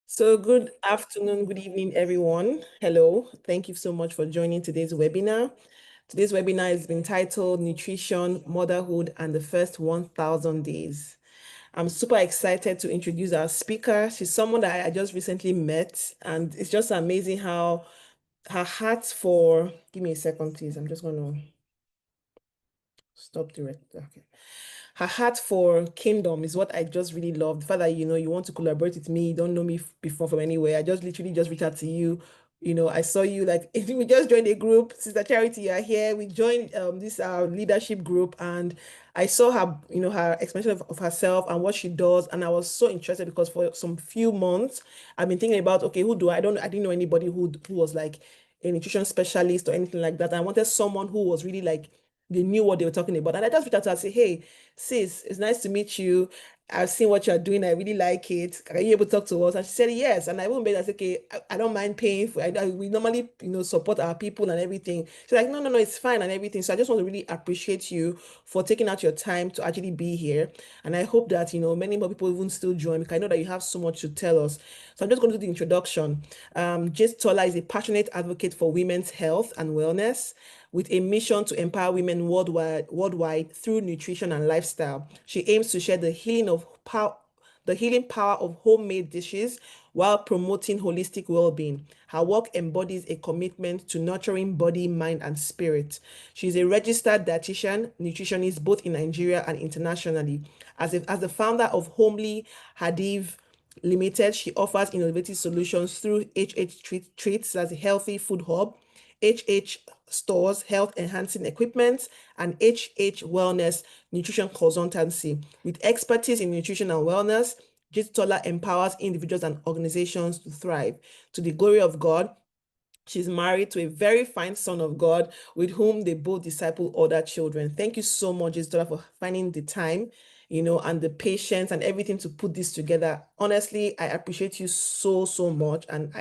So, good afternoon, good evening, everyone. Hello. Thank you so much for joining today's webinar. Today's webinar has been titled Nutrition, Motherhood, and the First 1000 Days. I'm super excited to introduce our speaker. She's someone that I just recently met, and it's just amazing how her heart for, give me a second, please. I'm just going to stop the record. Okay. Her heart for kingdom is what I just really love. The fact that, you want to collaborate with me, you don't know me before from anywhere. I just literally just reached out to you. I saw you like we just joined a group, Sister Charity, you are here. We joined this leadership group, and I saw her, her explanation of herself and what she does. And I was so interested because for some few months, I've been thinking about, okay, I didn't know anybody who was like a nutrition specialist or anything like that. I wanted someone who was really like they knew what they were talking about. And I just reached out to her and say, hey, sis, it's nice to meet you. I've seen what you're doing. I really like it. Are you able to talk to us? And she said, yes. And I won't be like, okay, I don't mind paying for it. We normally, support our people and everything. She's like, no, no, no, it's fine and everything. So I just want to really appreciate you for taking out your time to actually be here. And I hope that, many more people even still join because I know that you have so much to tell us. So I'm just going to do the introduction. Jesutola is a passionate advocate for women's health and wellness with a mission to empower women worldwide through nutrition and lifestyle. She aims to share the healing power of homemade dishes while promoting holistic well-being. Her work embodies a commitment to nurturing body, mind, and spirit. She is a registered dietitian, nutritionist both in Nigeria and internationally. As the founder of Homely Hadiv Limited, she offers innovative solutions through HH Treats, as a healthy food hub, HH Stores, health enhancing equipment, and HH Wellness nutrition consultancy. With expertise in nutrition and wellness, Jesutola empowers individuals and organizations to thrive. To the glory of God, she's married to a very fine son of God with whom they both disciple other children. Thank you so much, Jesutola, for finding the time, and the patience and everything to put this together. Honestly, I appreciate you so, so much, and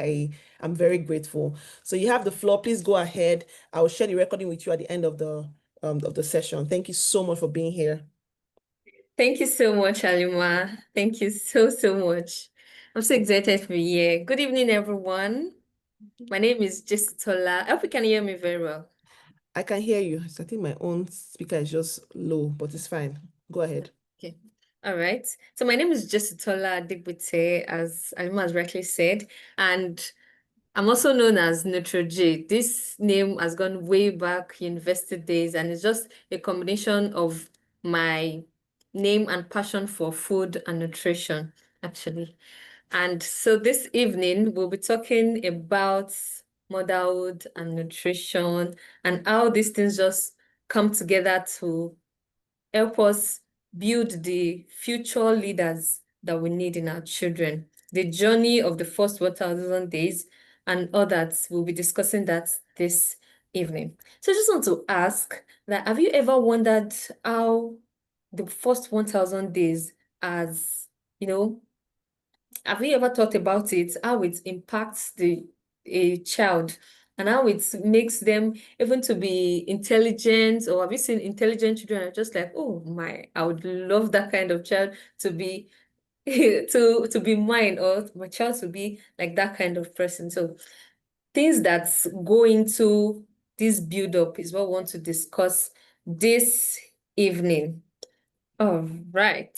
I'm very grateful. So you have the floor. Please go ahead. I will share the recording with you at the end of the session. Thank you so much for being here. Thank you so much, Alima. Thank you so, so much. I'm so excited to be here. Good evening, everyone. My name is Jesutola. I hope you can hear me very well. I can hear you. I think my own speaker is just low, but it's fine. Go ahead. Okay. All right. So my name is Jesutola Adegbite, as Alima has rightly said, and I'm also known as NutriJ. This name has gone way back university days, and it's just a combination of my name and passion for food and nutrition, actually. And so this evening, we'll be talking about motherhood and nutrition and how these things just come together to help us build the future leaders that we need in our children. The journey of the first 1000 days and all that, we'll be discussing that this evening. So I just want to ask that, have you ever wondered how the first 1000 days as, have you ever thought about it, how it impacts a child and how it makes them even to be intelligent? Or have you seen intelligent children are just like, oh my, I would love that kind of child to be to be mine, or my child to be like that kind of person. So things that go into this build up is what we want to discuss this evening. All right.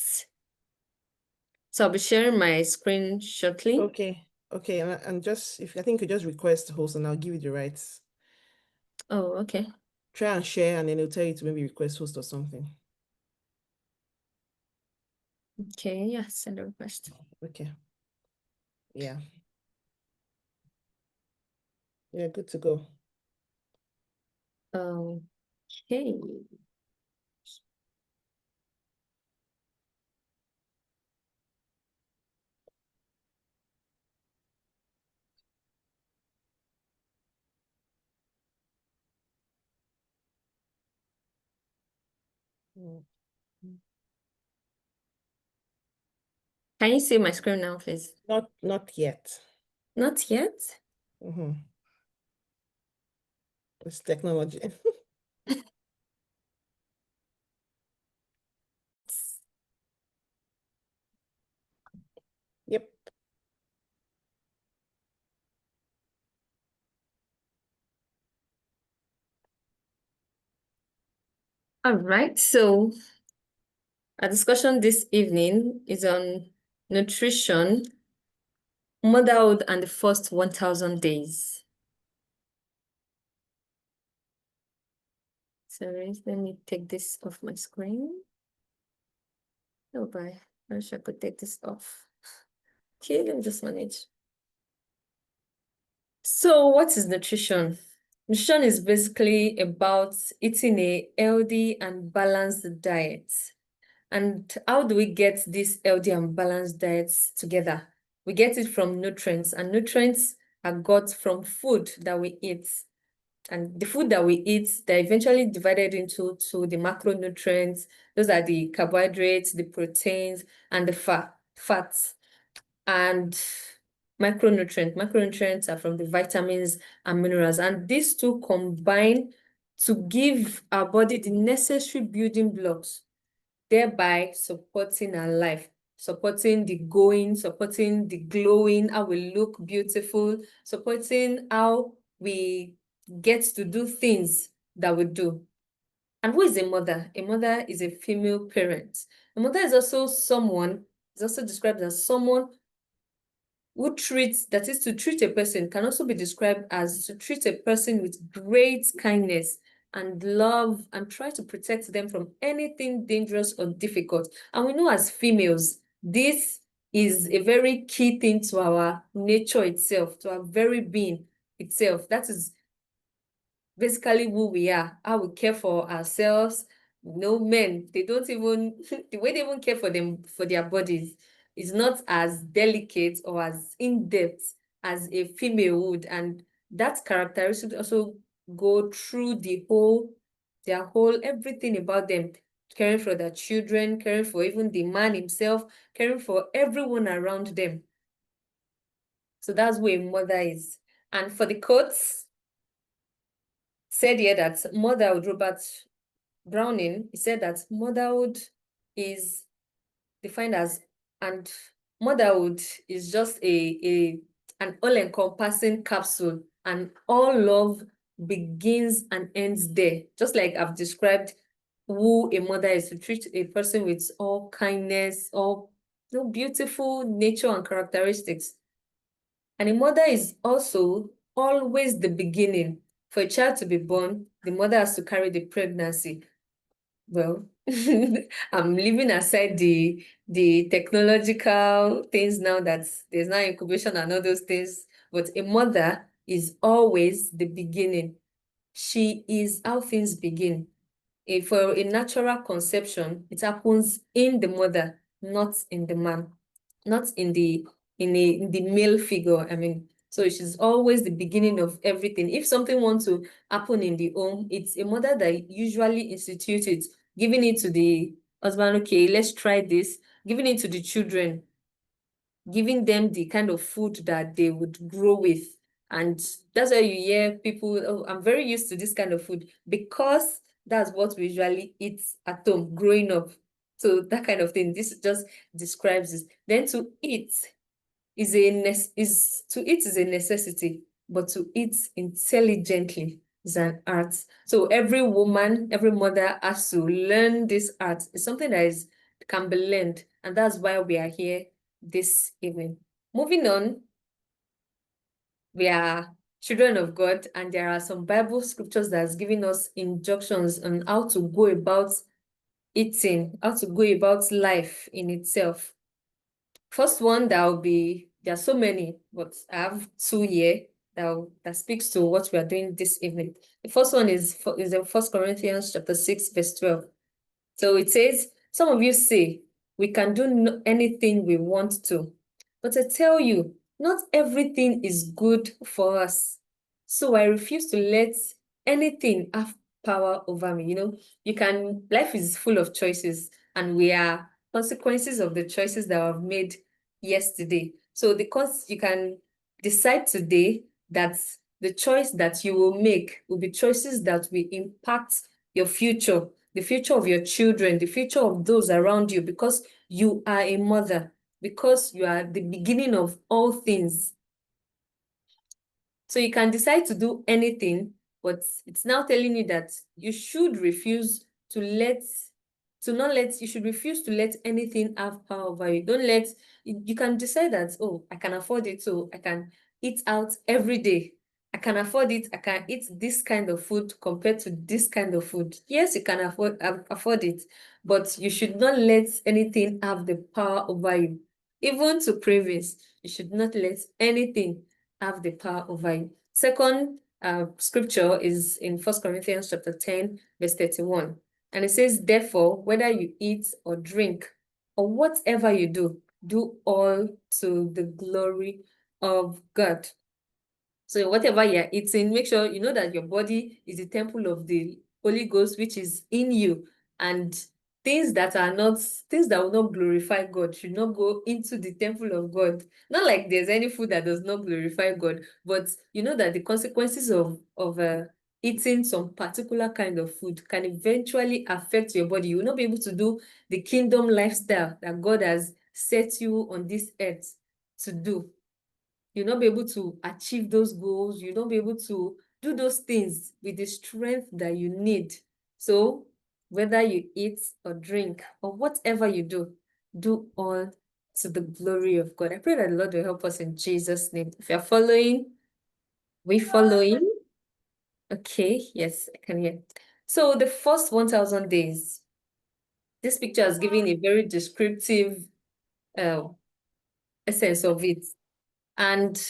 So I'll be sharing my screen shortly. Okay. Okay. And just, if I think you just request host and I'll give you the rights. Oh, okay. Try and share and then it'll tell you to maybe request host or something. Okay, yeah, send a request. Okay. Yeah. Yeah, good to go. Okay. Can you see my screen now, please? Not yet. Not yet. It's technology. Yep. All right, so our discussion this evening is on nutrition, motherhood, and the first 1,000 days. Sorry, let me take this off my screen. Oh boy, I wish I could take this off. Okay, let me just manage. So what is nutrition? Nutrition is basically about eating a healthy and balanced diet. And how do we get these healthy and balanced diets together? We get it from nutrients, and nutrients are got from food that we eat. And the food that we eat, they're eventually divided into the macronutrients. Those are the carbohydrates, the proteins, and the fats. And Macronutrients are from the vitamins and minerals. And these two combine to give our body the necessary building blocks, thereby supporting our life, supporting the going, supporting the glowing, how we look beautiful, supporting how we get to do things that we do. And who is a mother? A mother is a female parent. A mother is also someone, is also described as someone who treats, that is to treat a person, can also be described as to treat a person with great kindness and love and try to protect them from anything dangerous or difficult. And we know as females, this is a very key thing to our nature itself, to our very being itself. That is basically who we are, how we care for ourselves. No, men, they don't even, the way they even care for them, for their bodies, is not as delicate or as in-depth as a female would. And that characteristic also go through their whole, everything about them, caring for their children, caring for even the man himself, caring for everyone around them. So that's where a mother is. And for the quotes, said here that motherhood, Robert Browning, he said that motherhood is defined as, and motherhood is just an all-encompassing capsule, and all love begins and ends there. Just like I've described who a mother is, to treat a person with all kindness, all beautiful nature and characteristics. And a mother is also always the beginning. For a child to be born, the mother has to carry the pregnancy. Well, I'm leaving aside the technological things now, that there's now incubation and all those things, but a mother is always the beginning. She is how things begin. For a natural conception, it happens in the mother, not in the man, not in the male figure. I mean, so she's always the beginning of everything. If something wants to happen in the home, it's a mother that usually institutes it, giving it to the husband, okay, let's try this, giving it to the children, giving them the kind of food that they would grow with. And that's why you hear people, oh, I'm very used to this kind of food, because that's what we usually eat at home growing up. So that kind of thing, this just describes this. Then to eat is a necessity, but to eat intelligently is an art. So every woman, every mother has to learn this art. It's something that can be learned, and that's why we are here this evening. Moving on, we are children of God, and there are some Bible scriptures that's giving us instructions on how to go about eating, how to go about life in itself. First one, there are so many, but I have two here that speaks to what we are doing this evening. The first one is in 1 Corinthians chapter 6, verse 12. So it says, some of you say, we can do anything we want to. But I tell you, not everything is good for us. So I refuse to let anything have power over me. Life is full of choices, and we are consequences of the choices that I've made yesterday. So you can decide today that the choice that you will make will be choices that will impact your future, the future of your children, the future of those around you, because you are a mother, because you are the beginning of all things. So you can decide to do anything, but it's now telling you that you should refuse you should refuse to let anything have power over you. Don't let, you can decide that, oh, I can afford it, so I can eat out every day. I can afford it. I can eat this kind of food compared to this kind of food. Yes, you can afford it, but you should not let anything have the power over you. Even to cravings, you should not let anything have the power over you. Second scripture is in 1 Corinthians chapter 10, verse 31. And it says, therefore, whether you eat or drink or whatever you do all to the glory of God. So whatever you're eating, make sure you know that your body is the temple of the Holy Ghost, which is in you. And things that will not glorify God should not go into the temple of God. Not like there's any food that does not glorify God, but you know that the consequences of eating some particular kind of food can eventually affect your body. You will not be able to do the kingdom lifestyle that God has set you on this earth to do. You'll not be able to achieve those goals. You'll not be able to do those things with the strength that you need. So whether you eat or drink or whatever you do all to the glory of God. I pray that the Lord will help us in Jesus' name. If you're following, we following. Okay, yes, I can hear. So the first 1,000 days, this picture is giving a very descriptive uh, essence of it. And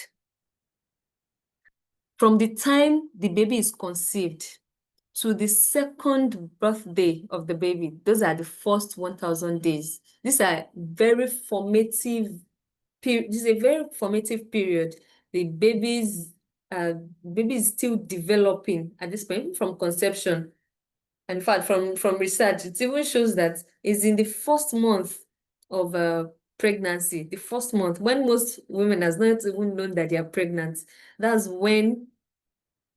from the time the baby is conceived to the second birthday of the baby, those are the first 1,000 days. These are very formative period. This is a very formative period. The baby is still developing at this point from conception. In fact, from research, it even shows that it's in the first month of pregnancy, the first month, when most women has not even known that they are pregnant. That's when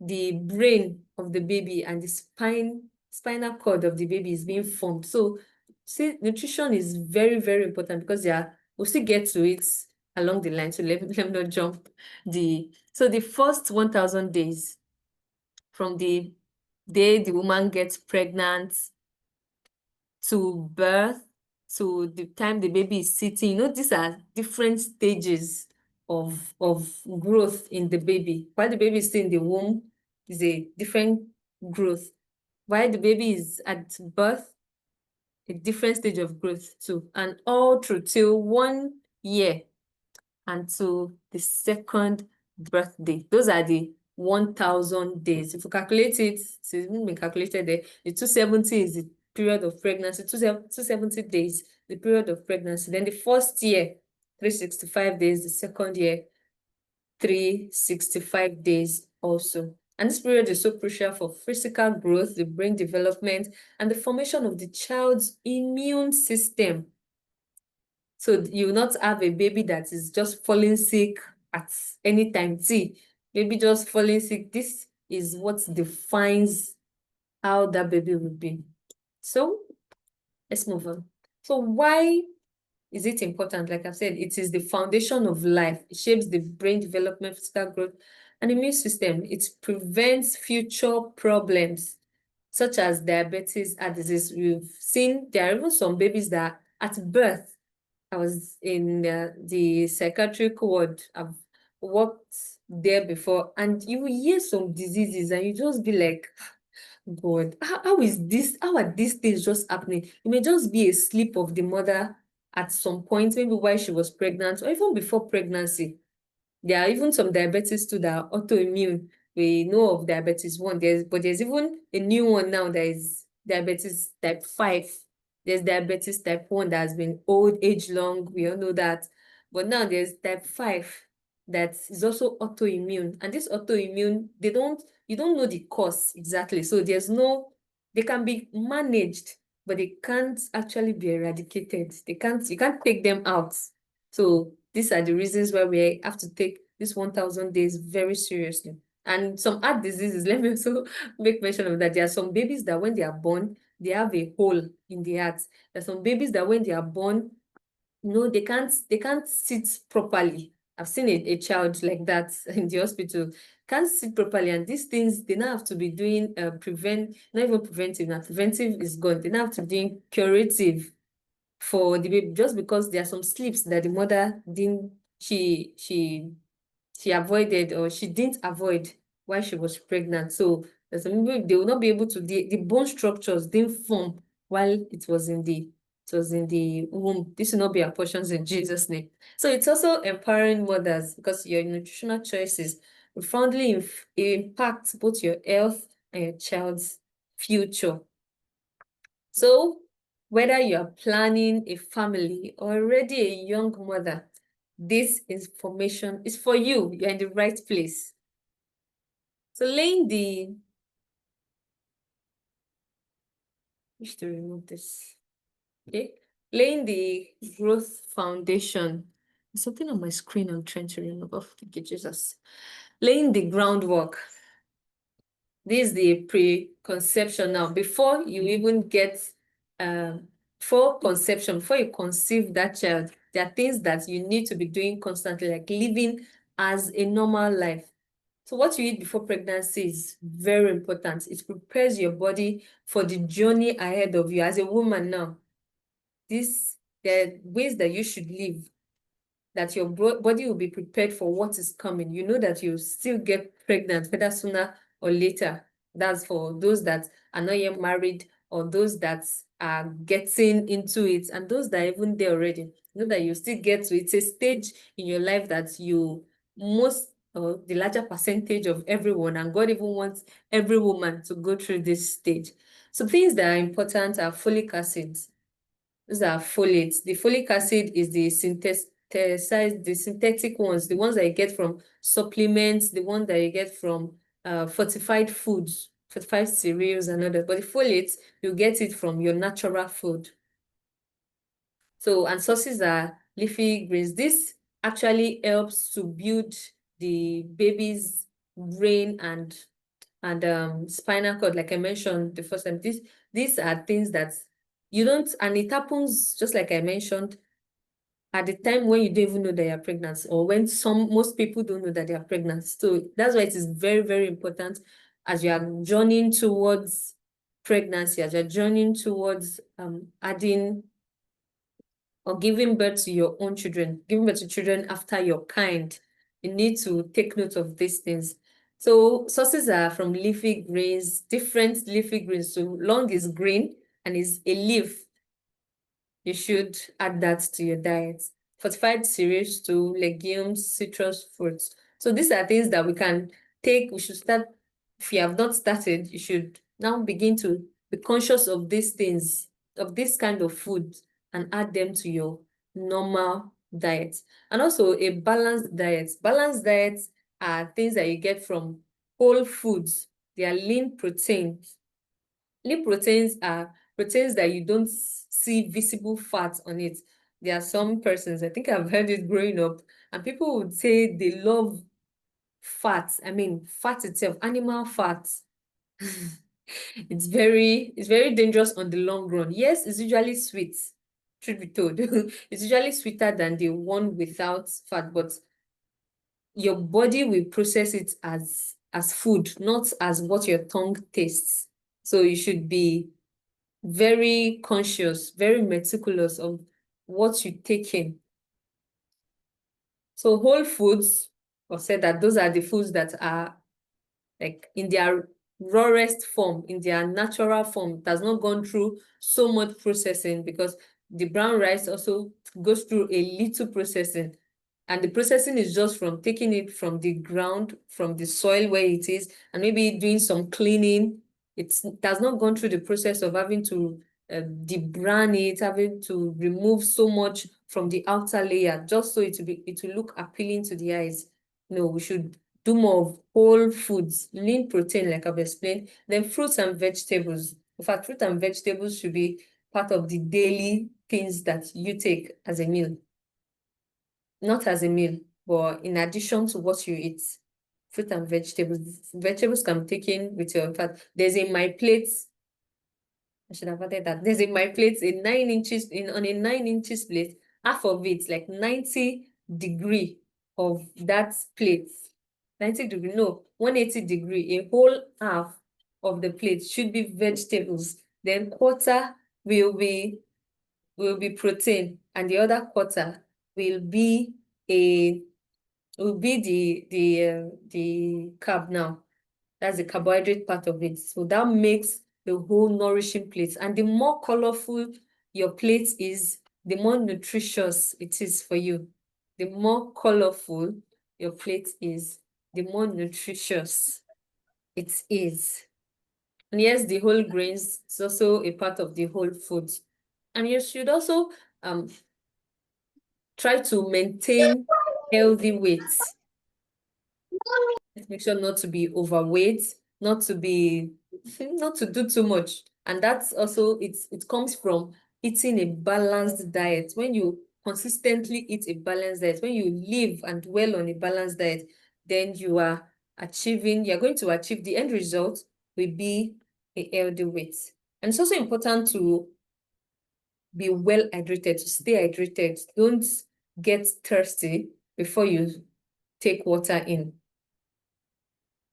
the brain of the baby and the spinal cord of the baby is being formed. So, see, nutrition is very, very important because we'll still get to it along the line. So let me not jump. So the first 1,000 days from the day the woman gets pregnant to birth to the time the baby is sitting, these are different stages of growth in the baby. While the baby is still in the womb, is a different growth. While the baby is at birth, a different stage of growth too. And all through till 1 year until the second birthday. Those are the 1,000 days. If you calculate it, it's even been calculated there. The 270 is the period of pregnancy, 270 days, the period of pregnancy. Then the first year, 365 days, the second year, 365 days also. And this period is so crucial for physical growth, the brain development, and the formation of the child's immune system. So you will not have a baby that is just falling sick at any time. See, baby just falling sick. This is what defines how that baby will be. So let's move on. So why is it important? Like I've said, it is the foundation of life. It shapes the brain development, physical growth, and immune system. It prevents future problems such as diabetes, heart disease. We've seen there are even some babies that at birth, I was in the psychiatric ward. I've worked there before, and you will hear some diseases, and you just be like, God, how is this? How are these things just happening? It may just be a slip of the mother at some point, maybe while she was pregnant, or even before pregnancy. There are even some diabetes too that are autoimmune. We know of diabetes 1, but there's even a new one now that is diabetes type 5. There's diabetes type 1 that has been old, age long. We all know that. But now there's type 5 that is also autoimmune. And this autoimmune, you don't know the cause exactly. So they can be managed, but they can't actually be eradicated. You can't take them out. So these are the reasons why we have to take this 1,000 days very seriously. And some heart diseases, let me also make mention of that. There are some babies that when they are born, they have a hole in the heart. There are some babies that when they are born, they can't sit properly I've seen a child like that in the hospital, can't sit properly, and these things they now have to be doing not even preventive. Now preventive is gone. They now have to be doing curative for the baby, just because there are some sleeps that the mother didn't she avoided, or she didn't avoid while she was pregnant. So there's some people, they will not be able to, the bone structures didn't form while it was in the womb. This will not be our portions in Jesus' name. So it's also empowering mothers, because your nutritional choices profoundly impact both your health and your child's future. So whether you're planning a family or already a young mother, this information is for you. You're in the right place. So wish to remove this. Okay. Laying the growth foundation. There's something on my screen I'm trying to remove. Oh, thank you, Jesus. Laying the groundwork. This is the preconception now. Before you even get, before conception, before you conceive that child, there are things that you need to be doing constantly, like living as a normal life. So what you eat before pregnancy is very important. It prepares your body for the journey ahead of you as a woman now. There are ways that you should live, that your body will be prepared for what is coming. You know that you still get pregnant, whether sooner or later. That's for those that are not yet married, or those that are getting into it, and those that are even there already. You know that you still get to, it's a stage in your life that the larger percentage of everyone, and God even wants every woman to go through this stage. So things that are important are folic acid. These are folates. The folic acid is the synthetic ones, the ones that you get from supplements, the ones that you get from fortified foods, fortified cereals and others. But the folates, you get it from your natural food. So, and sources are leafy greens. This actually helps to build the baby's brain and spinal cord, like I mentioned the first time. These are things that you don't, and it happens, just like I mentioned, at the time when you don't even know that you're pregnant, or when most people don't know that they are pregnant. So that's why it is very, very important as you are journeying towards pregnancy, as you're journeying towards adding or giving birth to your own children, giving birth to children after your kind. You need to take note of these things. So sources are from leafy greens, different leafy greens. So long is green and is a leaf. You should add that to your diet. Fortified cereals to legumes, citrus fruits. So these are things that we can take. We should start. If you have not started, you should now begin to be conscious of these things, of this kind of food, and add them to your normal diet. And also a balanced diet. Balanced diets are things that you get from whole foods. They are lean proteins. Lean proteins are proteins that you don't see visible fat on it. There are some persons, I think I've heard it growing up, and people would say they love fat. I mean, fat itself, animal fat. It's very dangerous on the long run. Yes, it's usually sweet, truth be told. It's usually sweeter than the one without fat, but your body will process it as food, not as what your tongue tastes. So you should be very conscious, very meticulous of what you take in. So whole foods, or said that those are the foods that are like in their rawest form, in their natural form. It has not gone through so much processing, because the brown rice also goes through a little processing. And the processing is just from taking it from the ground, from the soil where it is, and maybe doing some cleaning. It has not gone through the process of having to debrand it, having to remove so much from the outer layer, just so it will look appealing to the eyes. No, we should do more of whole foods, lean protein, like I've explained, then fruits and vegetables. In fact, fruit and vegetables should be part of the daily things that you take as a meal. Not as a meal, but in addition to what you eat. Fruit and vegetables. Vegetables can be taken with your, in fact, there's in my plate, I should have added that. There's in my plate a 9 inches, on a 9 inches plate, half of it, like 90 degree of that plate, 90 degree, no, 180 degree, a whole half of the plate should be vegetables. Then quarter will be protein, and the other quarter will be a the carb now. That's the carbohydrate part of it. So that makes the whole nourishing plate. And the more colorful your plate is, the more nutritious it is for you. The more colorful your plate is, the more nutritious it is. And yes, the whole grains is also a part of the whole food. And you should also try to maintain healthy weight. Let's make sure not to be overweight, not to do too much. And that's also, it comes from eating a balanced diet. When you consistently eat a balanced diet, when you live and dwell on a balanced diet, then you're going to achieve, the end result will be a healthy weight. And it's also important to be well hydrated, to stay hydrated. Don't get thirsty before you take water in.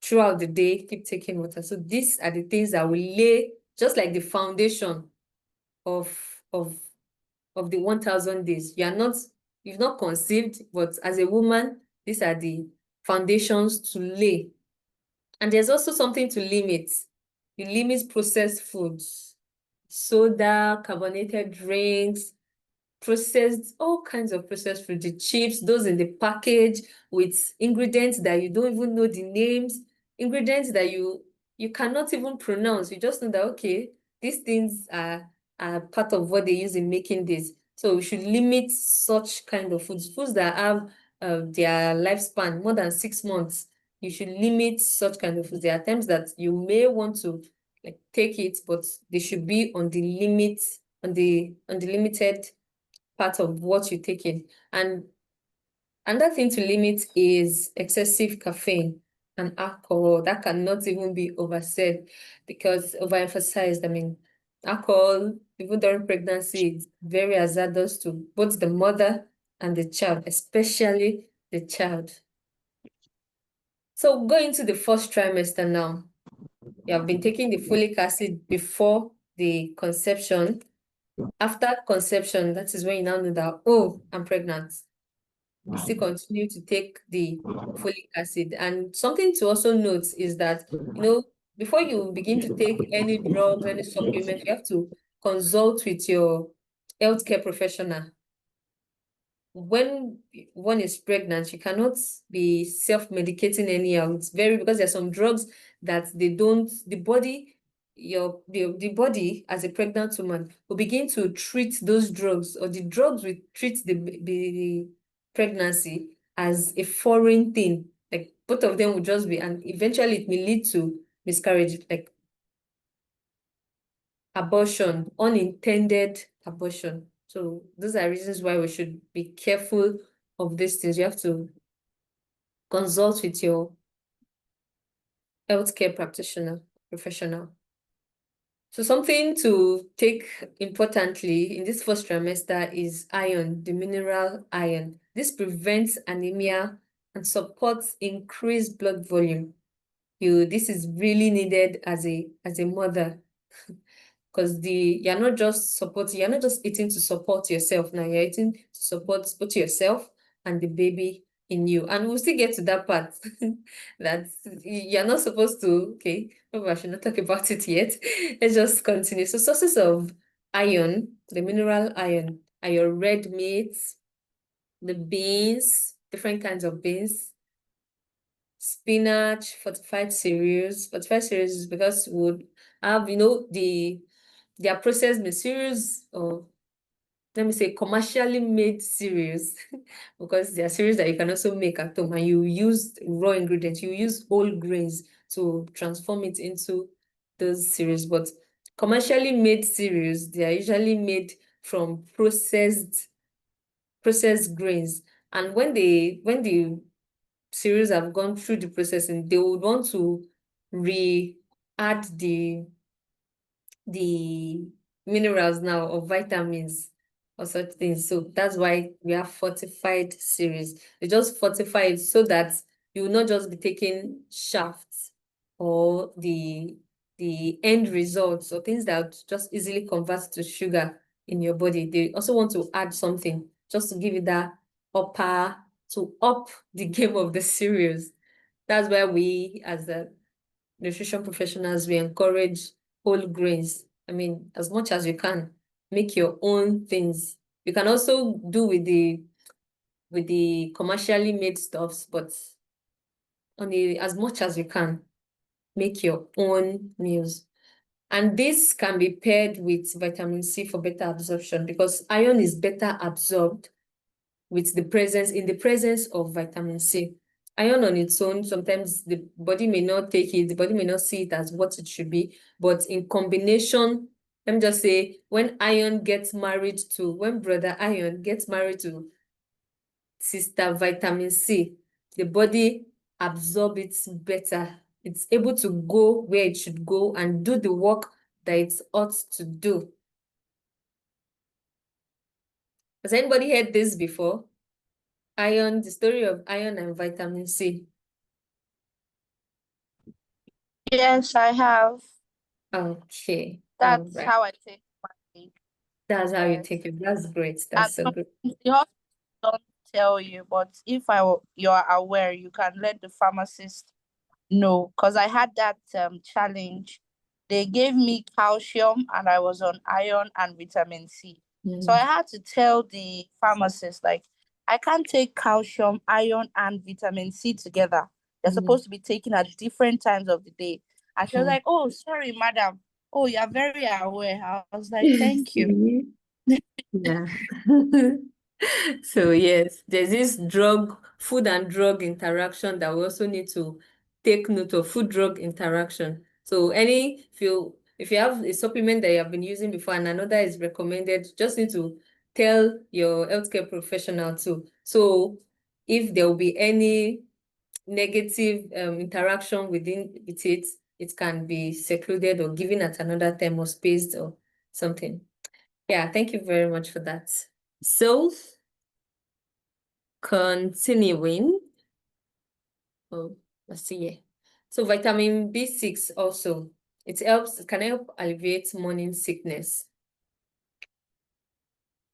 Throughout the day, keep taking water. So these are the things that will lay just like the foundation of the 1,000 days. You've not conceived, but as a woman, these are the foundations to lay. And there's also something to limit. You limit processed foods, soda, carbonated drinks, all kinds of processed food, the chips, those in the package with ingredients that you don't even know the names, ingredients that you cannot even pronounce. You just know that, okay, these things are part of what they use in making this. So we should limit such kind of foods that have their lifespan more than 6 months. You should limit such kind of foods. There are times that you may want to like take it, but they should be on the limit, on the limited part of what you're taking. And another thing to limit is excessive caffeine and alcohol. That cannot even be oversaid because overemphasized. I mean, alcohol, even during pregnancy, is very hazardous to both the mother and the child, especially the child. So going to the first trimester now. You have been taking the folic acid before the conception. After conception, that is when you now know that, oh, I'm pregnant. You still continue to take the folic acid. And something to also note is that, before you begin to take any drugs, any supplements, you have to consult with your healthcare professional. When one is pregnant, you cannot be self-medicating anyhow. It's because there's some drugs that the body, the body as a pregnant woman will begin to treat those drugs, or the drugs will treat the pregnancy as a foreign thing. Like both of them will just be, and eventually it may lead to miscarriage, like abortion, unintended abortion. So those are reasons why we should be careful of these things. You have to consult with your healthcare practitioner, professional. So something to take importantly in this first trimester is iron, the mineral iron. This prevents anemia and supports increased blood volume. This is really needed as a mother. Because you're not just eating to support yourself now, you're eating to support both yourself and the baby in you. And we'll still get to that part that you're not supposed to, okay, maybe I should not talk about it yet. Let's just continue. So sources of iron, the mineral iron, are your red meats, the beans, different kinds of beans, spinach, fortified cereals. Fortified cereals is because we would have, they are processed meat cereals, or let me say commercially made cereals, because there are cereals that you can also make at home and you use raw ingredients, you use whole grains to transform it into those cereals. But commercially made cereals, they are usually made from processed grains. And when the cereals have gone through the processing, they would want to re-add the minerals now, or vitamins, or such things. So that's why we have fortified series. They just fortify it so that you will not just be taking shafts or the end results or things that just easily convert to sugar in your body. They also want to add something just to give it that to up the game of the cereals. That's why we, as the nutrition professionals, we encourage whole grains. I mean, as much as you can, make your own things. You can also do with the commercially made stuffs, but only as much as you can, make your own meals. And this can be paired with vitamin C for better absorption, because iron is better absorbed with in the presence of vitamin C. Iron on its own, sometimes the body may not take it, the body may not see it as what it should be, but in combination, let me just say, when brother iron gets married to sister vitamin C, the body absorbs it better. It's able to go where it should go and do the work that it ought to do. Has anybody heard this before? Iron, the story of iron and vitamin C. Yes, I have. Okay, all That's right. how I take my That's how you yes. take it. That's great. And That's so good. sometimes the hospital don't tell you, but if you are aware, you can let the pharmacist know. Because I had that challenge. They gave me calcium and I was on iron and vitamin C. So I Mm. had to tell the pharmacist, like, I can't take calcium, iron, and vitamin C together. They're Mm. supposed to be taken at different times of the day. And she was Mm. like, oh, sorry, madam. Oh, you're very aware. I was like, thank you. Yeah. So yes, there's this food and drug interaction that we also need to take note of, food drug interaction. So if you have a supplement that you have been using before and another is recommended, just need to tell your healthcare professional too. So if there will be any negative interaction with it, it can be secluded or given at another time or spaced or something. Yeah, thank you very much for that. So, continuing. Oh, let's see here. So, vitamin B6 also, it can help alleviate morning sickness.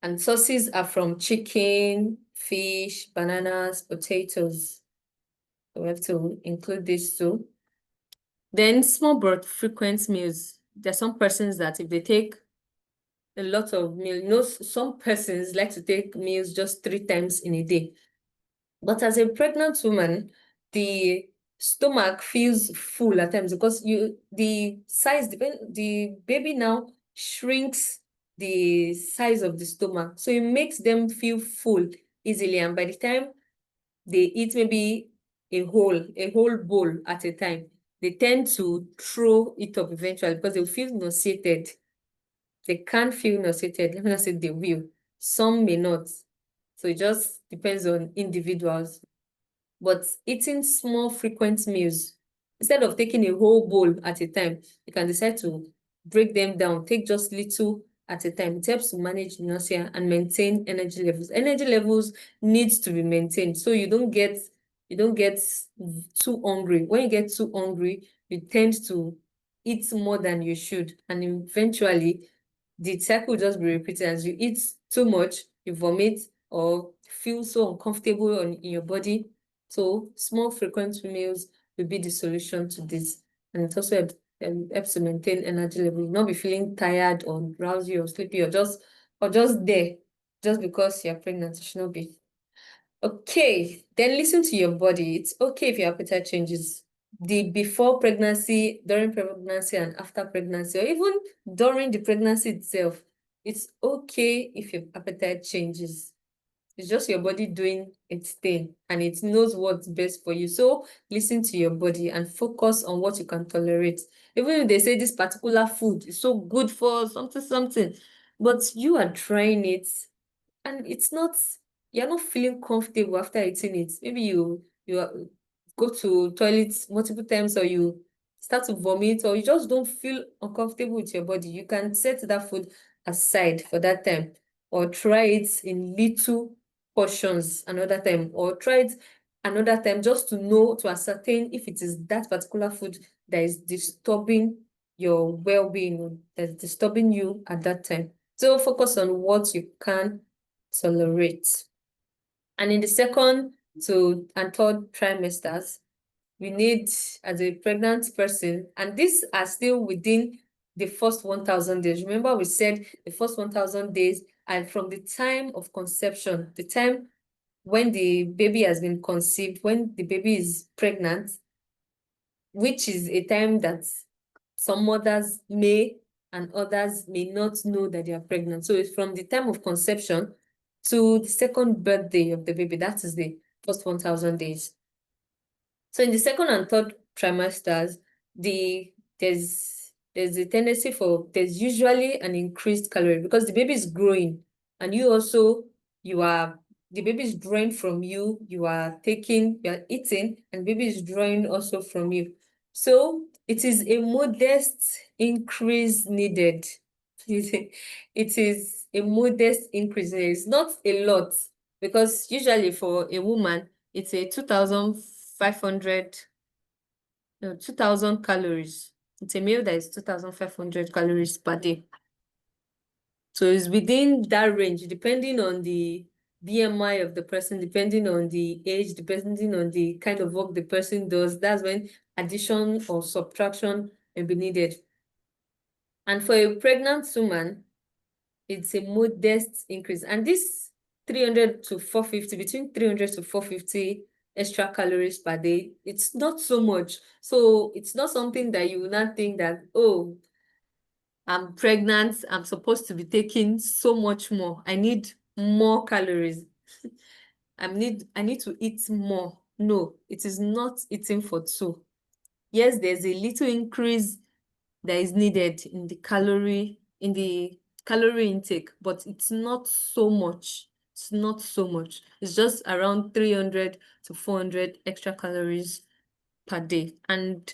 And sources are from chicken, fish, bananas, potatoes. So we have to include this too. Then small but frequent meals. There are some persons that if they take a lot of meals, some persons like to take meals just 3 times in a day. But as a pregnant woman, the stomach feels full at times because the baby now shrinks the size of the stomach. So it makes them feel full easily. And by the time they eat maybe a whole bowl at a time, they tend to throw it up eventually because they'll feel nauseated. They can feel nauseated. Let me not say they will. Some may not. So it just depends on individuals. But eating small, frequent meals, instead of taking a whole bowl at a time, you can decide to break them down, take just little at a time. It helps to manage nausea and maintain energy levels. Energy levels needs to be maintained so you don't get too hungry. When you get too hungry, you tend to eat more than you should, and eventually the cycle just be repeated. As you eat too much, you vomit or feel so uncomfortable in your body. So small frequent meals will be the solution to this. And it also helps to maintain energy level. Not be feeling tired or drowsy or sleepy or just there just because you're pregnant. It should not be. Okay, then listen to your body. It's okay if your appetite changes. The before pregnancy, during pregnancy, and after pregnancy, or even during the pregnancy itself, it's okay if your appetite changes. It's just your body doing its thing and it knows what's best for you. So listen to your body and focus on what you can tolerate. Even if they say this particular food is so good for something, but you are trying it and you're not feeling comfortable after eating it. Maybe go to toilet multiple times or you start to vomit or you just don't feel uncomfortable with your body. You can set that food aside for that time. or try it in little portions another time, or try it another time just to know, to ascertain if it is that particular food that is disturbing your well-being, or that is disturbing you at that time. So focus on what you can tolerate. And in the second to and third trimesters, we need, as a pregnant person, and these are still within the first 1,000 days. Remember, we said the first 1,000 days, and from the time of conception, the time when the baby has been conceived, when the baby is pregnant, which is a time that some mothers may and others may not know that they are pregnant. So it's from the time of conception to the second birthday of the baby. That is the first 1,000 days. So in the second and third trimesters, there's a tendency for, there's usually an increased calorie because the baby is growing, and the baby is drawing from you, you are eating, and baby is drawing also from you. So it is a modest increase needed. It is a modest increase. It's not a lot, because usually for a woman, it's a 2,500, no, 2,000 calories. It's a meal that is 2,500 calories per day. So it's within that range, depending on the BMI of the person, depending on the age, depending on the kind of work the person does. That's when addition or subtraction may be needed. And for a pregnant woman, it's a modest increase. And this 300 to 450, between 300 to 450 extra calories per day, it's not so much. So it's not something that you will not think that, oh, I'm pregnant, I'm supposed to be taking so much more. I need more calories. I need to eat more. No, it is not eating for two. Yes, there's a little increase that is needed in the calorie intake, but it's not so much. It's not so much. It's just around 300 to 400 extra calories per day. And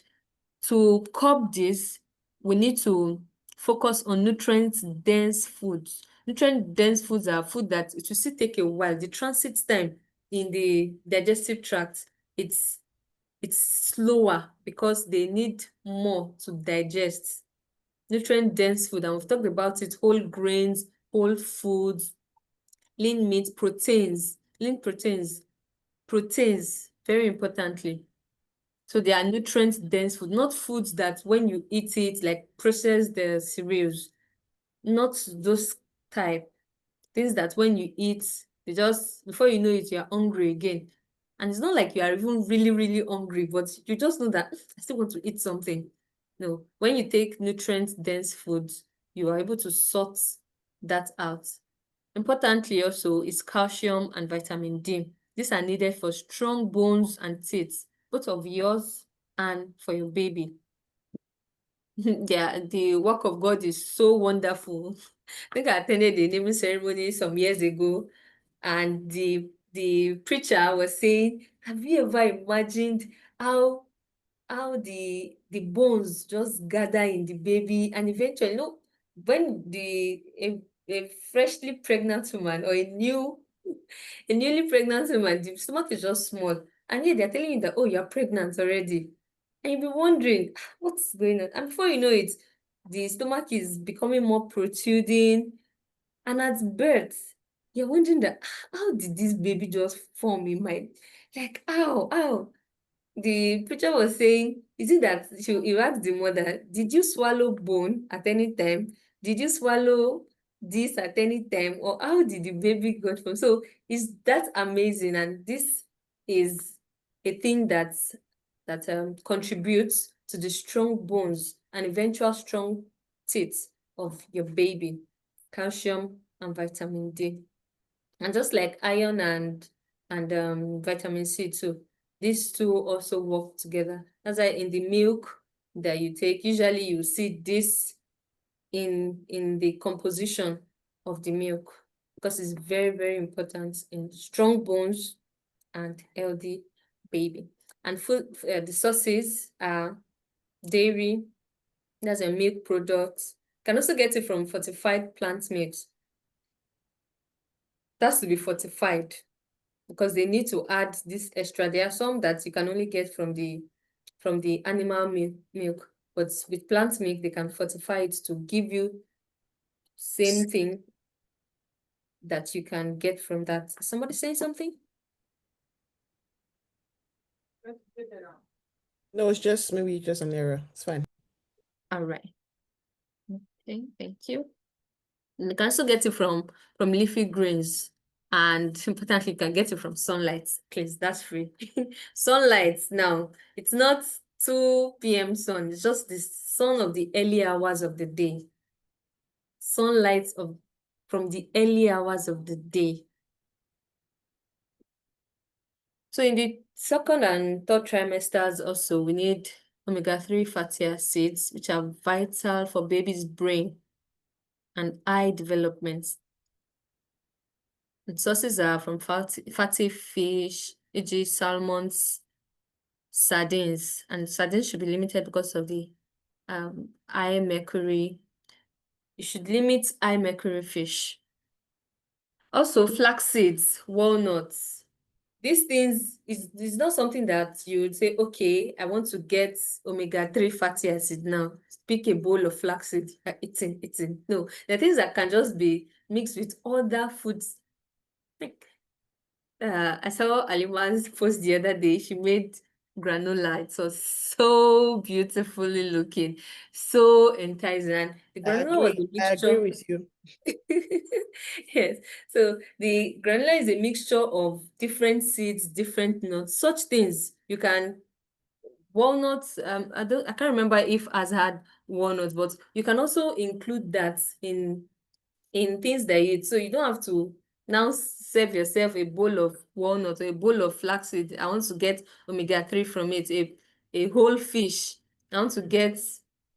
to curb this, we need to focus on nutrient-dense foods. Nutrient-dense foods are food that it will still take a while. The transit time in the digestive tract, it's slower because they need more to digest. Nutrient-dense food, and we've talked about it: whole grains, whole foods, lean meat, lean proteins, very importantly. So they are nutrient-dense food, not foods that when you eat it, like processed cereals, not those type. Things that when you eat, before you know it, you're hungry again. And it's not like you are even really, really hungry, but you just know that I still want to eat something. No, when you take nutrient-dense foods, you are able to sort that out. Importantly also is calcium and vitamin D. These are needed for strong bones and teeth, both of yours and for your baby. Yeah, the work of God is so wonderful. I think I attended the naming ceremony some years ago, and the preacher was saying, have you ever imagined how the bones just gather in the baby, and eventually, when a freshly pregnant woman, or a newly pregnant woman, the stomach is just small, and yet they're telling you that, oh, you're pregnant already, and you'll be wondering, what's going on? And before you know it, the stomach is becoming more protruding, and at birth, you're wondering that, how did this baby just form in my, like, how? The preacher was saying, is it that you asked the mother, did you swallow bone at any time? Did you swallow this at any time? Or how did the baby got from? So is that amazing? And this is a thing that contributes to the strong bones and eventual strong teeth of your baby. Calcium and vitamin D. And just like iron and vitamin C too, these two also work together. That's why in the milk that you take, usually you see this in the composition of the milk, because it's very, very important in strong bones and healthy baby. And food, the sources are dairy, that's a milk product. You can also get it from fortified plant milks. That's to be fortified because they need to add this extra. There are some that you can only get from the animal milk, but with plant milk, they can fortify it to give you same thing that you can get from that. Somebody saying something? No, it's just maybe just an error. It's fine. All right. Okay, thank you. And you can also get it from leafy greens, and importantly, you can get it from sunlight. Please, that's free. Sunlight now, it's not 2 p.m. sun, it's just the sun of the early hours of the day. Sunlight from the early hours of the day. So in the second and third trimesters also, we need omega-3 fatty acids, which are vital for baby's brain and eye development. And sources are from fatty fish, e.g. salmons, sardines. And sardines should be limited because of the high mercury. You should limit high mercury fish. Also, flax seeds, walnuts. These things is not something that you would say, okay, I want to get omega-3 fatty acid now. Pick a bowl of flaxseed, eating. No, the things that can just be mixed with other foods. I saw Alima's post the other day. She made granola. It was so beautifully looking, so enticing. And the granola was a I agree mixture. with you. Yes. So the granola is a mixture of different seeds, different nuts, such things. You can walnuts. I can't remember if Az had walnuts, but you can also include that in things that you eat. So you don't have to now serve yourself a bowl of walnut or a bowl of flaxseed. I want to get omega-3 from it. A whole fish, I want to get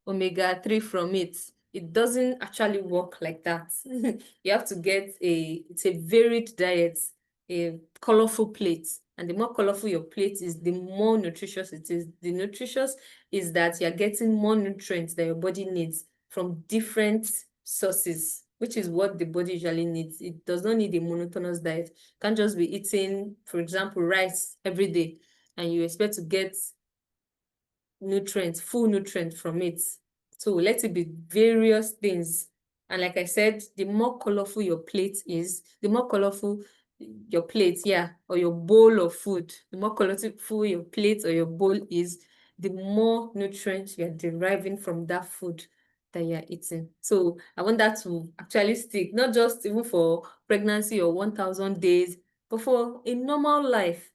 omega-3 from it. It doesn't actually work like that. You have to get it's a varied diet, a colorful plate. And the more colorful your plate is, the more nutritious it is. The nutritious is that you're getting more nutrients that your body needs from different sources, which is what the body usually needs. It does not need a monotonous diet. You can't just be eating, for example, rice every day, and you expect to get nutrients, full nutrients from it. So let it be various things. And like I said, the more colorful your plate is, the more colorful your plate, or your bowl of food, the more colorful your plate or your bowl is, the more nutrients you're deriving from that food that you're eating. So I want that to actually stick, not just even for pregnancy or 1,000 days, but for a normal life.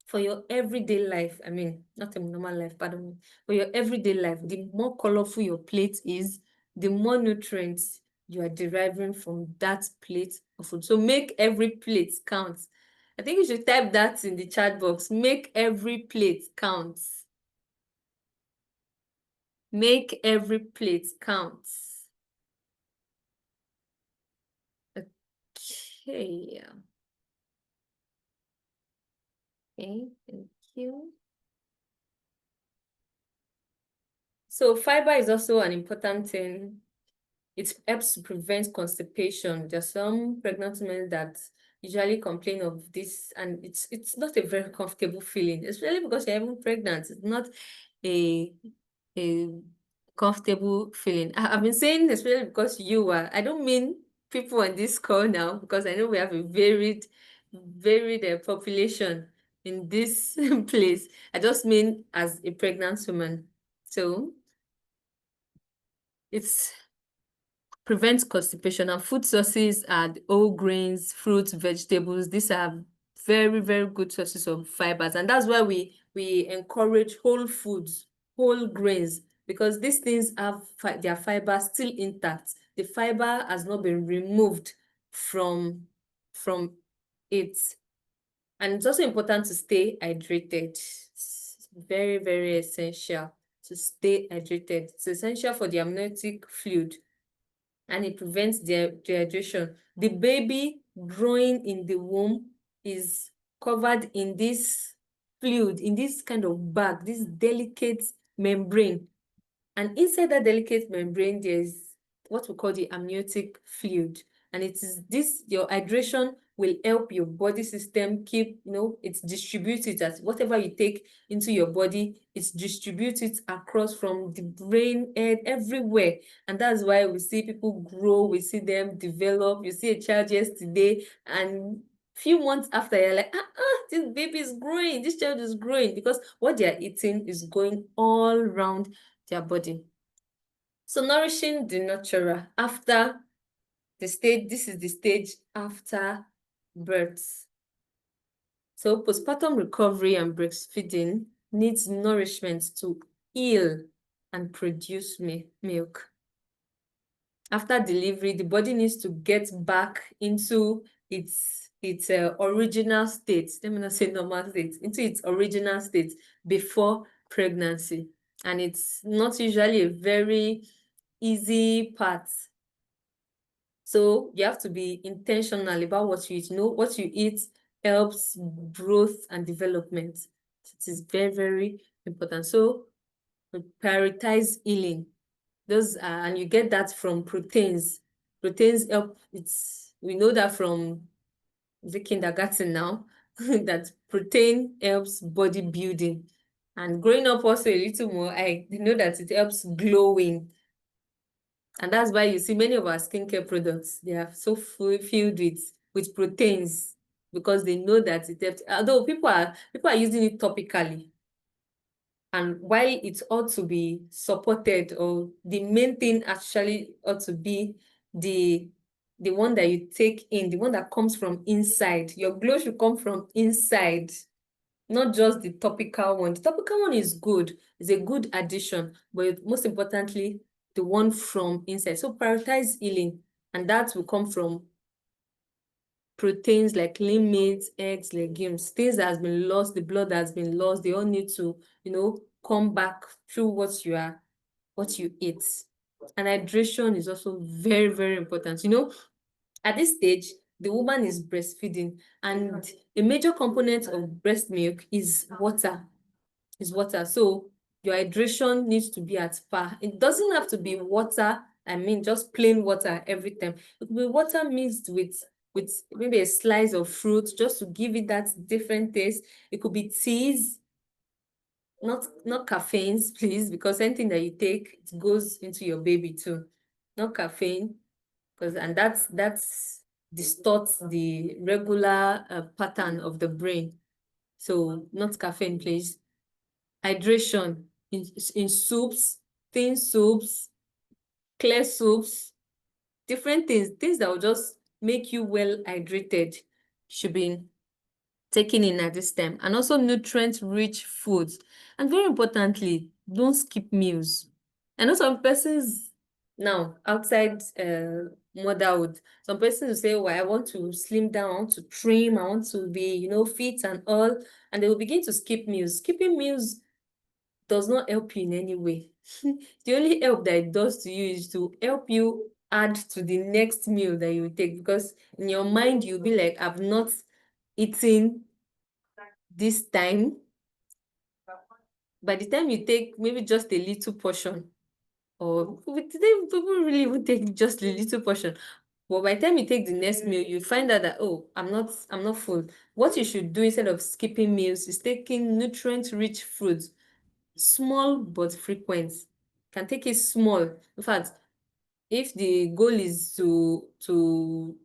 For your everyday life, I mean, not a normal life, pardon me, for your everyday life, the more colorful your plate is, the more nutrients you are deriving from that plate of food. So make every plate count. I think you should type that in the chat box. Make every plate count. Make every plate count. Okay. Okay, thank you. So fiber is also an important thing. It helps to prevent constipation. There's some pregnant women that usually complain of this, and it's not a very comfortable feeling, especially because you're even pregnant. It's not a comfortable feeling. I've been saying especially because you are. I don't mean people on this call now, because I know we have a varied population in this place. I just mean as a pregnant woman. So it's prevents constipation, and food sources are the whole grains, fruits, vegetables. These are very, very good sources of fibers, and that's why we encourage whole foods, whole grains, because these things have their fiber still intact. The fiber has not been removed from it. And it's also important to stay hydrated. It's very, very essential to stay hydrated. It's essential for the amniotic fluid, and it prevents dehydration. The baby growing in the womb is covered in this fluid, in this kind of bag, this delicate membrane. And inside that delicate membrane, there's what we call the amniotic fluid. And it is this, your hydration will help your body system keep, it distributes it as whatever you take into your body, it distributes it across from the brain, head, everywhere. And that's why we see people grow, we see them develop. You see a child yesterday, and few months after, you're like, this baby is growing, this child is growing, because what they are eating is going all around their body. So nourishing the nurturer after the stage, this is the stage after birth. So postpartum recovery and breastfeeding needs nourishment to heal and produce milk. After delivery, the body needs to get back into its original state. Let me not say normal state, into its original state before pregnancy. And it's not usually a very easy part. So you have to be intentional about what you eat. What you eat helps growth and development. It is very, very important. So prioritize healing. Those are, and you get that from proteins. Proteins help. We know that from the kindergarten now, that protein helps body building. And growing up also a little more, I know that it helps glowing. And that's why you see many of our skincare products, they are so filled with proteins, because they know that it helps. Although people are using it topically, and while it ought to be supported, or the main thing actually ought to be the one that you take in, the one that comes from inside. Your glow should come from inside, not just the topical one. The topical one is good, it's a good addition, but most importantly, the one from inside. So prioritize healing, and that will come from proteins like lean meats, eggs, legumes, things that has been lost, the blood that has been lost. They all need to, come back through what you eat. And hydration is also very, very important. At this stage, the woman is breastfeeding, and a major component of breast milk is water. So your hydration needs to be at par. It doesn't have to be water, just plain water every time. It could be water mixed with maybe a slice of fruit, just to give it that different taste. It could be teas, not caffeines, please, because anything that you take, it goes into your baby too. Not caffeine, and that's distorts the regular pattern of the brain. So not caffeine, please. Hydration in soups, thin soups, clear soups, different things that will just make you well hydrated should be taken in at this time. And also nutrient-rich foods. And very importantly, don't skip meals. I know some persons now outside motherhood, some persons will say, well, I want to slim down, I want to trim, I want to be, fit and all. And they will begin to skip meals. Skipping meals does not help you in any way. The only help that it does to you is to help you add to the next meal that you take, because in your mind you'll be like, I've not eaten this time. By the time you take maybe just a little portion, or today people really even take just a little portion, but by the time you take the next meal, you find out that, oh, I'm not full. What you should do instead of skipping meals is taking nutrient-rich foods. Small but frequent. Can take it small. In fact, if the goal is to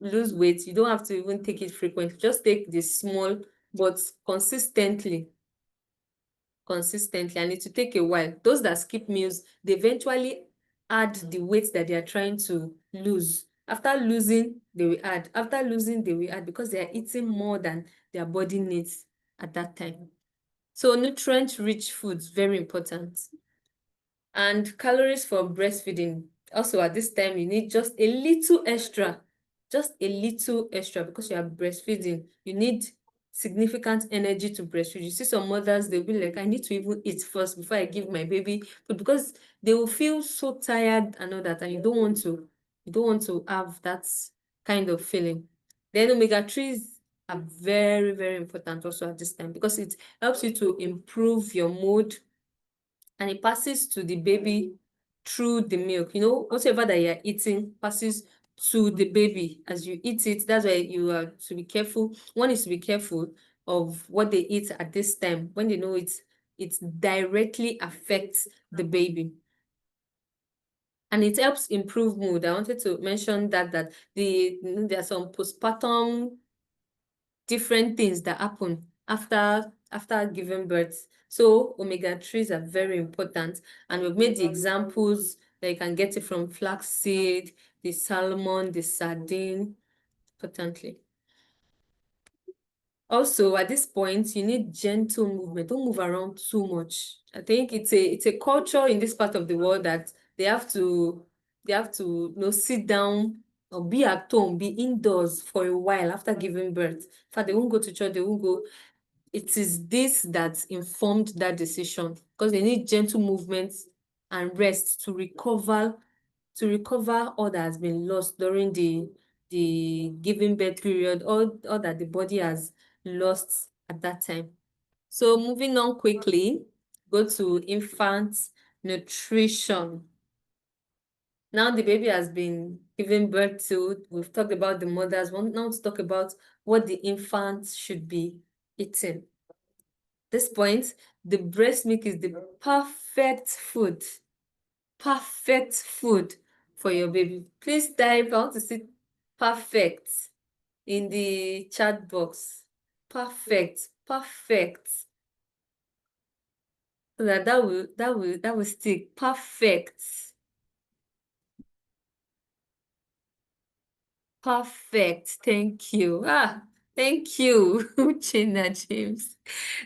lose weight, you don't have to even take it frequently. Just take the small but consistently. And it will take a while. Those that skip meals, they eventually add the weight that they are trying to lose. After losing, they will add. After losing, they will add, because they are eating more than their body needs at that time. So nutrient-rich foods, very important. And calories for breastfeeding. Also, at this time, you need just a little extra. Just a little extra, because you are breastfeeding. You need significant energy to breastfeed. You see some mothers, they'll be like, I need to even eat first before I give my baby. But because they will feel so tired and all that, and you don't want to have that kind of feeling. Then omega-3s are very, very important also at this time, because it helps you to improve your mood, and it passes to the baby through the milk. Whatever that you're eating passes to the baby as you eat it. That's why you have to be careful. One is to be careful of what they eat at this time when they know it directly affects the baby. And it helps improve mood. I wanted to mention that there are some postpartum different things that happen after giving birth. So omega-3s are very important. And we've made the examples that you can get it from flaxseed, the salmon, the sardine, importantly. Also, at this point, you need gentle movement. Don't move around too much. I think it's a culture in this part of the world that they have to sit down or be at home, be indoors for a while after giving birth. In fact, they won't go to church, they won't go. It is this that informed that decision because they need gentle movements and rest to recover all that has been lost during the giving birth period, all that the body has lost at that time. So moving on quickly, go to infant nutrition. Now the baby has been given birth to, we've talked about the mothers. Now to talk about what the infant should be eating. At this point, the breast milk is the perfect food for your baby. Please type, I want to see perfect in the chat box. Perfect. So that will stick. Perfect. Thank you. Thank you, Chena James.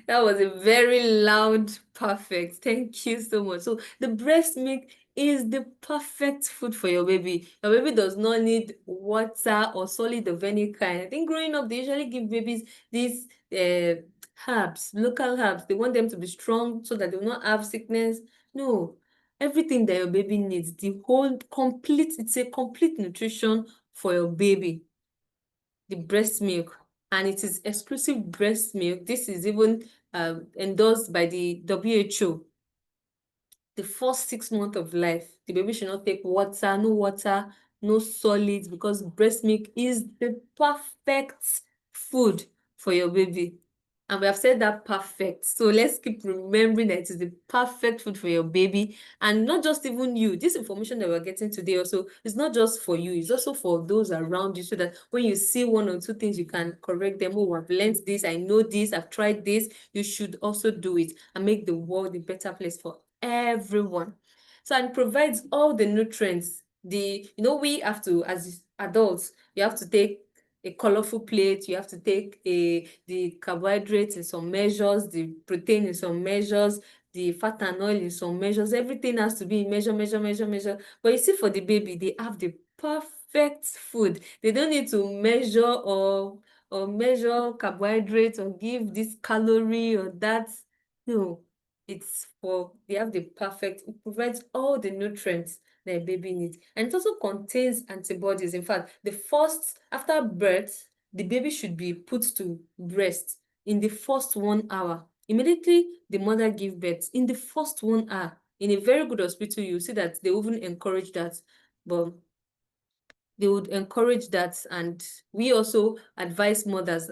That was a very loud perfect. Thank you so much. So the breast milk is the perfect food for your baby. Your baby does not need water or solid of any kind. I think growing up, they usually give babies these herbs, local herbs. They want them to be strong so that they will not have sickness. No, everything that your baby needs, it's a complete nutrition for your baby. The breast milk, and it is exclusive breast milk. This is even endorsed by the WHO. The first 6 months of life, the baby should not take water, no solids, because breast milk is the perfect food for your baby. And we have said that perfect. So let's keep remembering that it is the perfect food for your baby. And not just even you. This information that we're getting today also is not just for you. It's also for those around you, so that when you see one or two things, you can correct them. Oh, I've learned this. I know this. I've tried this. You should also do it and make the world a better place for everyone. So, and provides all the nutrients. We have to, as adults, you have to take a colorful plate. You have to take the carbohydrates in some measures, the protein in some measures, the fat and oil in some measures. Everything has to be in measure. But you see, for the baby, they have the perfect food. They don't need to measure or measure carbohydrates or give this calorie or that. No, they have the perfect, it provides all the nutrients that a baby needs. And it also contains antibodies. In fact, after birth, the baby should be put to breast in the first 1 hour. Immediately the mother gives birth, in the first 1 hour, in a very good hospital, you see that they even encourage that. But they would encourage that, and we also advise mothers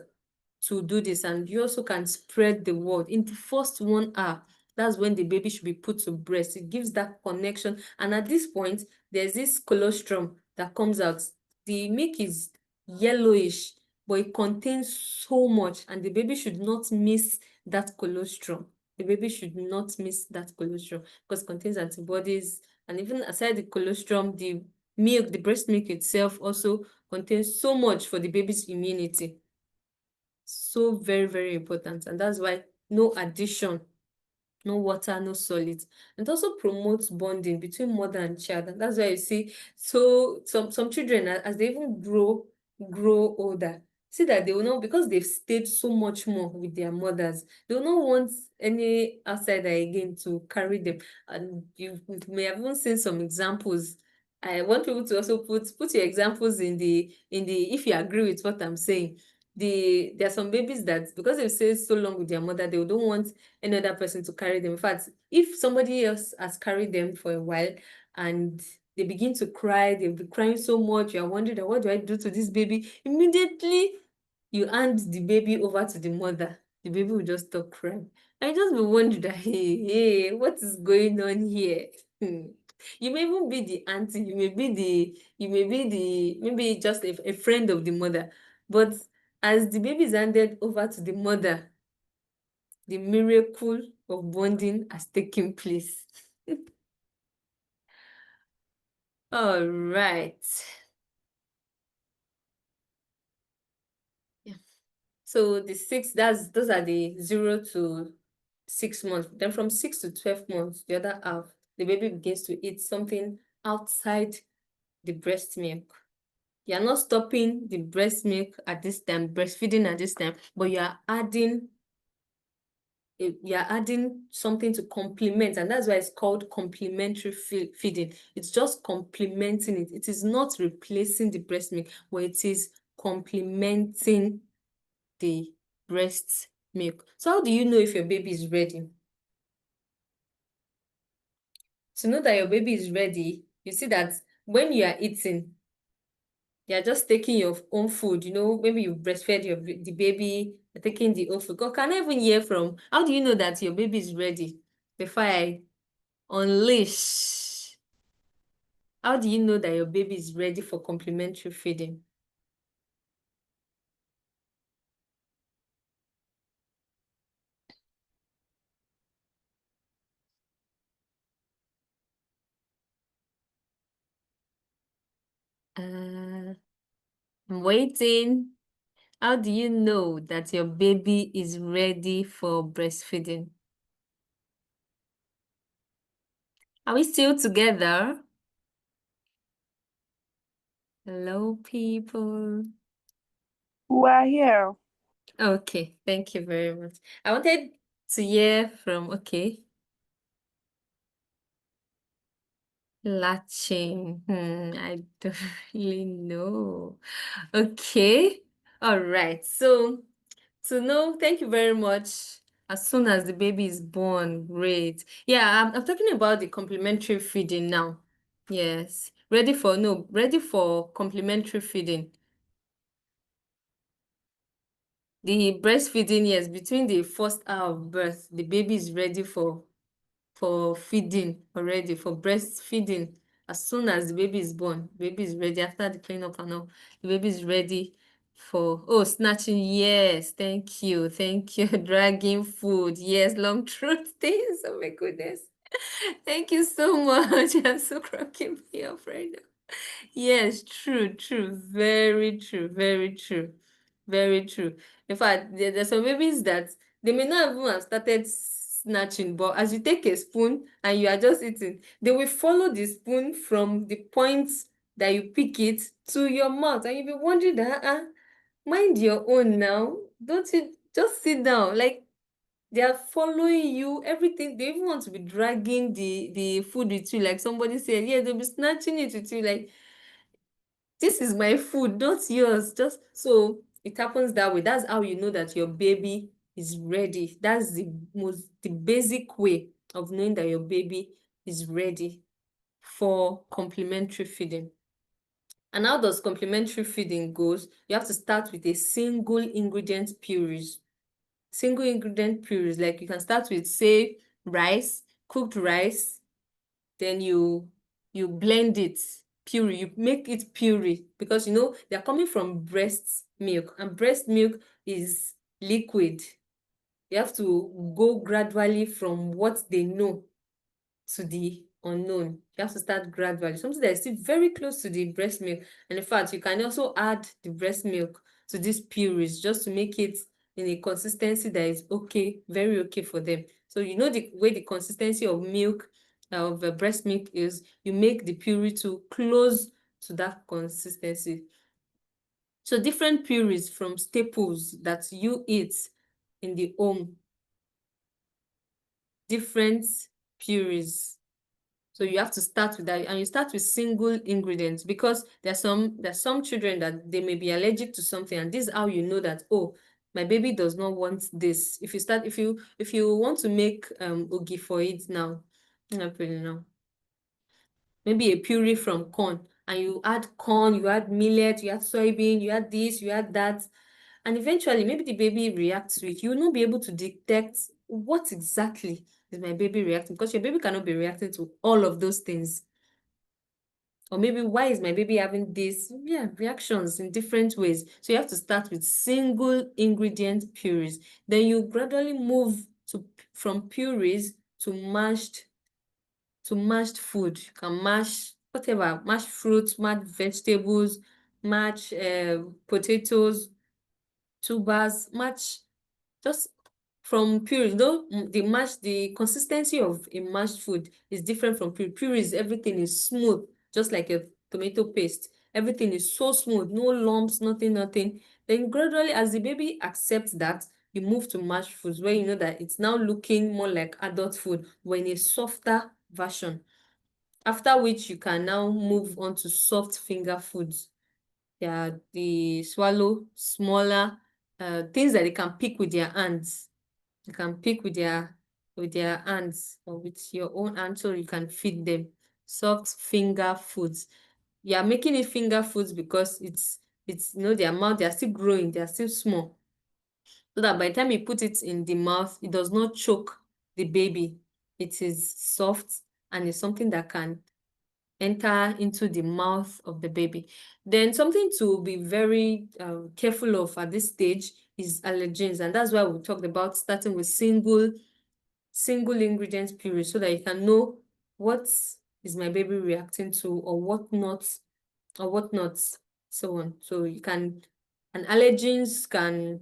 to do this, and you also can spread the word. In the first 1 hour, that's when the baby should be put to breast. It gives that connection, and at this point, there's this colostrum that comes out. The milk is yellowish, but it contains so much, and the baby should not miss that colostrum. The baby should not miss that colostrum because it contains antibodies, and even aside the colostrum, the milk, the breast milk itself also contains so much for the baby's immunity. So very, very important. And that's why no addition, no water, no solids. And it also promotes bonding between mother and child. And that's why you see, so some children, as they even grow older, see that they will not, because they've stayed so much more with their mothers, they will not want any outsider again to carry them. And you may have even seen some examples. I want people to also put your examples in the if you agree with what I'm saying. There are some babies that, because they've stayed so long with their mother, they don't want any other person to carry them. In fact, if somebody else has carried them for a while and they begin to cry, they'll be crying so much, you're wondering, what do I do to this baby? Immediately, you hand the baby over to the mother. The baby will just stop crying. I just be wondering that, hey, what is going on here? You may even be the auntie, maybe just a friend of the mother. But as the baby is handed over to the mother, the miracle of bonding has taken place. All right. Yeah. So those are the 0 to 6 months. Then from 6 to 12 months, the other half, the baby begins to eat something outside the breast milk. You're not stopping the breast milk at this time, breastfeeding at this time, but you're adding something to complement, and that's why it's called complementary feeding. It's just complementing it. It is not replacing the breast milk, but it is complementing the breast milk. So how do you know if your baby is ready? To know that your baby is ready, you see that when you are eating, you're just taking your own food, maybe you breastfed the baby, you're taking the own food. God, can I even hear from, how do you know that your baby is ready before I unleash? How do you know that your baby is ready for complementary feeding? I'm waiting. How do you know that your baby is ready for breastfeeding? Are we still together? Hello, people. We're here. Okay, thank you very much. I wanted to hear from, okay, latching. I don't really know. Okay, all right. So to know, thank you very much. As soon as the baby is born, great. Yeah, I'm talking about the complementary feeding now. Yes, ready for complementary feeding. The breastfeeding, yes, between the first hour of birth, the baby is ready for feeding already, for breastfeeding. As soon as the baby is born, baby is ready after the cleanup and all. The baby is ready for, snatching. Yes, thank you. Dragging food. Yes, long throat things. Oh my goodness. Thank you so much. I'm so cracking me up right now. Yes, true. Very true. Very true. In fact, there's some babies that they may not even have started snatching, but as you take a spoon and you are just eating, they will follow the spoon from the point that you pick it to your mouth, and you'll be wondering that, mind your own now. Don't you just sit down? Like, they are following you, everything. They even want to be dragging the food with you. Like somebody said, yeah, they'll be snatching it with you. Like, this is my food, not yours. Just so it happens that way. That's how you know that your baby is ready. That's the basic way of knowing that your baby is ready for complementary feeding. And how does complementary feeding goes? You have to start with a single ingredient purees. Single ingredient purees, like you can start with, say, rice, cooked rice, then you blend it, puree, you make it puree, because they're coming from breast milk, and breast milk is liquid. You have to go gradually from what they know to the unknown. You have to start gradually, something that is still very close to the breast milk. And in fact, you can also add the breast milk to these purees just to make it in a consistency that is okay, very okay for them. So the way the consistency of milk, of breast milk is, you make the puree to close to that consistency. So different purees from staples that you eat in the home, different purees. So you have to start with that, and you start with single ingredients, because there's some children that they may be allergic to something, and this is how you know that, oh, my baby does not want this. If you want to make ogi for it now, not really now. maybe a puree from corn, and you add corn, you add millet, you add soybean, you add this, you add that, and eventually maybe the baby reacts to it. You will not be able to detect what exactly is my baby reacting, because your baby cannot be reacting to all of those things. Or maybe, why is my baby having these reactions in different ways? So you have to start with single ingredient purees. Then you gradually move from purees to mashed food. You can mash whatever, mash fruits, mash vegetables, mash potatoes, tubers, mash just from puree. Though the consistency of a mashed food is different from puree. Puree is everything is smooth, just like a tomato paste. Everything is so smooth, no lumps, nothing. Then gradually, as the baby accepts that, you move to mashed foods, where you know that it's now looking more like adult food, but in a softer version. After which you can now move on to soft finger foods. They swallow smaller things that they can pick with their hands. You can pick with their hands or with your own hands, so you can feed them. Soft finger foods. You are making it finger foods because it's their mouth, they are still growing, they are still small. So that by the time you put it in the mouth, it does not choke the baby. It is soft and it's something that can enter into the mouth of the baby. Then something to be very careful of at this stage is allergens, and that's why we talked about starting with single ingredient puree, so that you can know what is my baby reacting to, or what not, so on. So you can, and allergens can,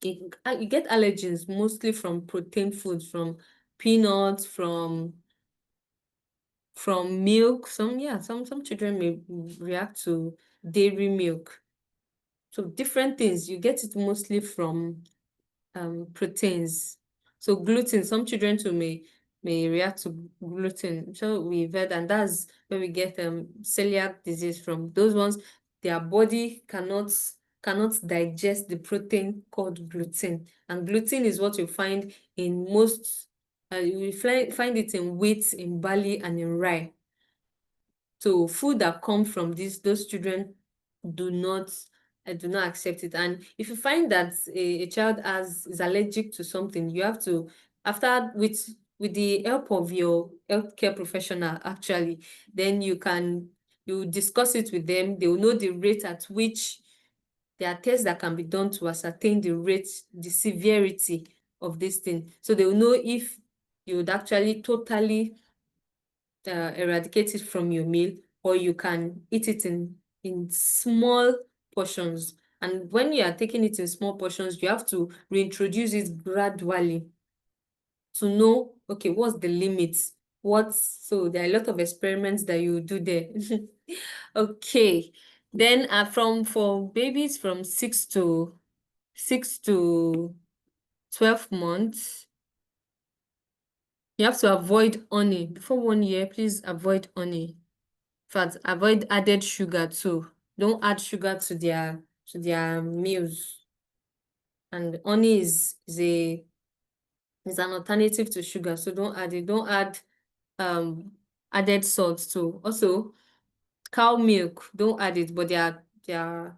you get allergens mostly from protein foods, from peanuts, from milk. Some children may react to dairy milk. So different things, you get it mostly from proteins. So gluten, some children too may react to gluten. So we've heard, and that's where we get celiac disease from. Those ones, their body cannot digest the protein called gluten. And gluten is what you find in most, you will find it in wheat, in barley, and in rye. So food that come from those children do not accept it. And if you find that a child is allergic to something, you have to, after, with the help of your healthcare professional, actually, then you discuss it with them. They will know the rate at which there are tests that can be done to ascertain the rate, the severity of this thing. So they will know if you would actually totally eradicate it from your meal, or you can eat it in small portions. And when you are taking it in small portions, you have to reintroduce it gradually to know, okay, what's the limits? So there are a lot of experiments that you do there. Okay. Then for babies from 6 to 12 months, you have to avoid honey. Before 1 year, please avoid honey. In fact, avoid added sugar too. Don't add sugar to their meals. And honey is an alternative to sugar, so don't add it. Don't add added salt too. Also, cow milk, don't add it, but there are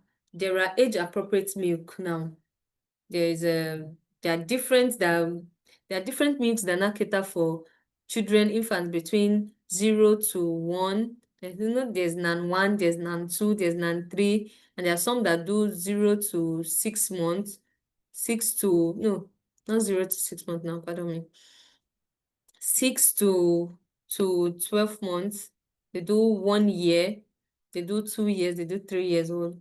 age appropriate milk now. There are different milks that now cater for children, infants between 0 to 1. There's NAN 1, there's NAN 2, there's NAN 3, and there are some that do 0 to 6 months, not 0 to 6 months now, pardon me. 6 to 12 months, they do 1 year, they do 2 years, they do 3 years old.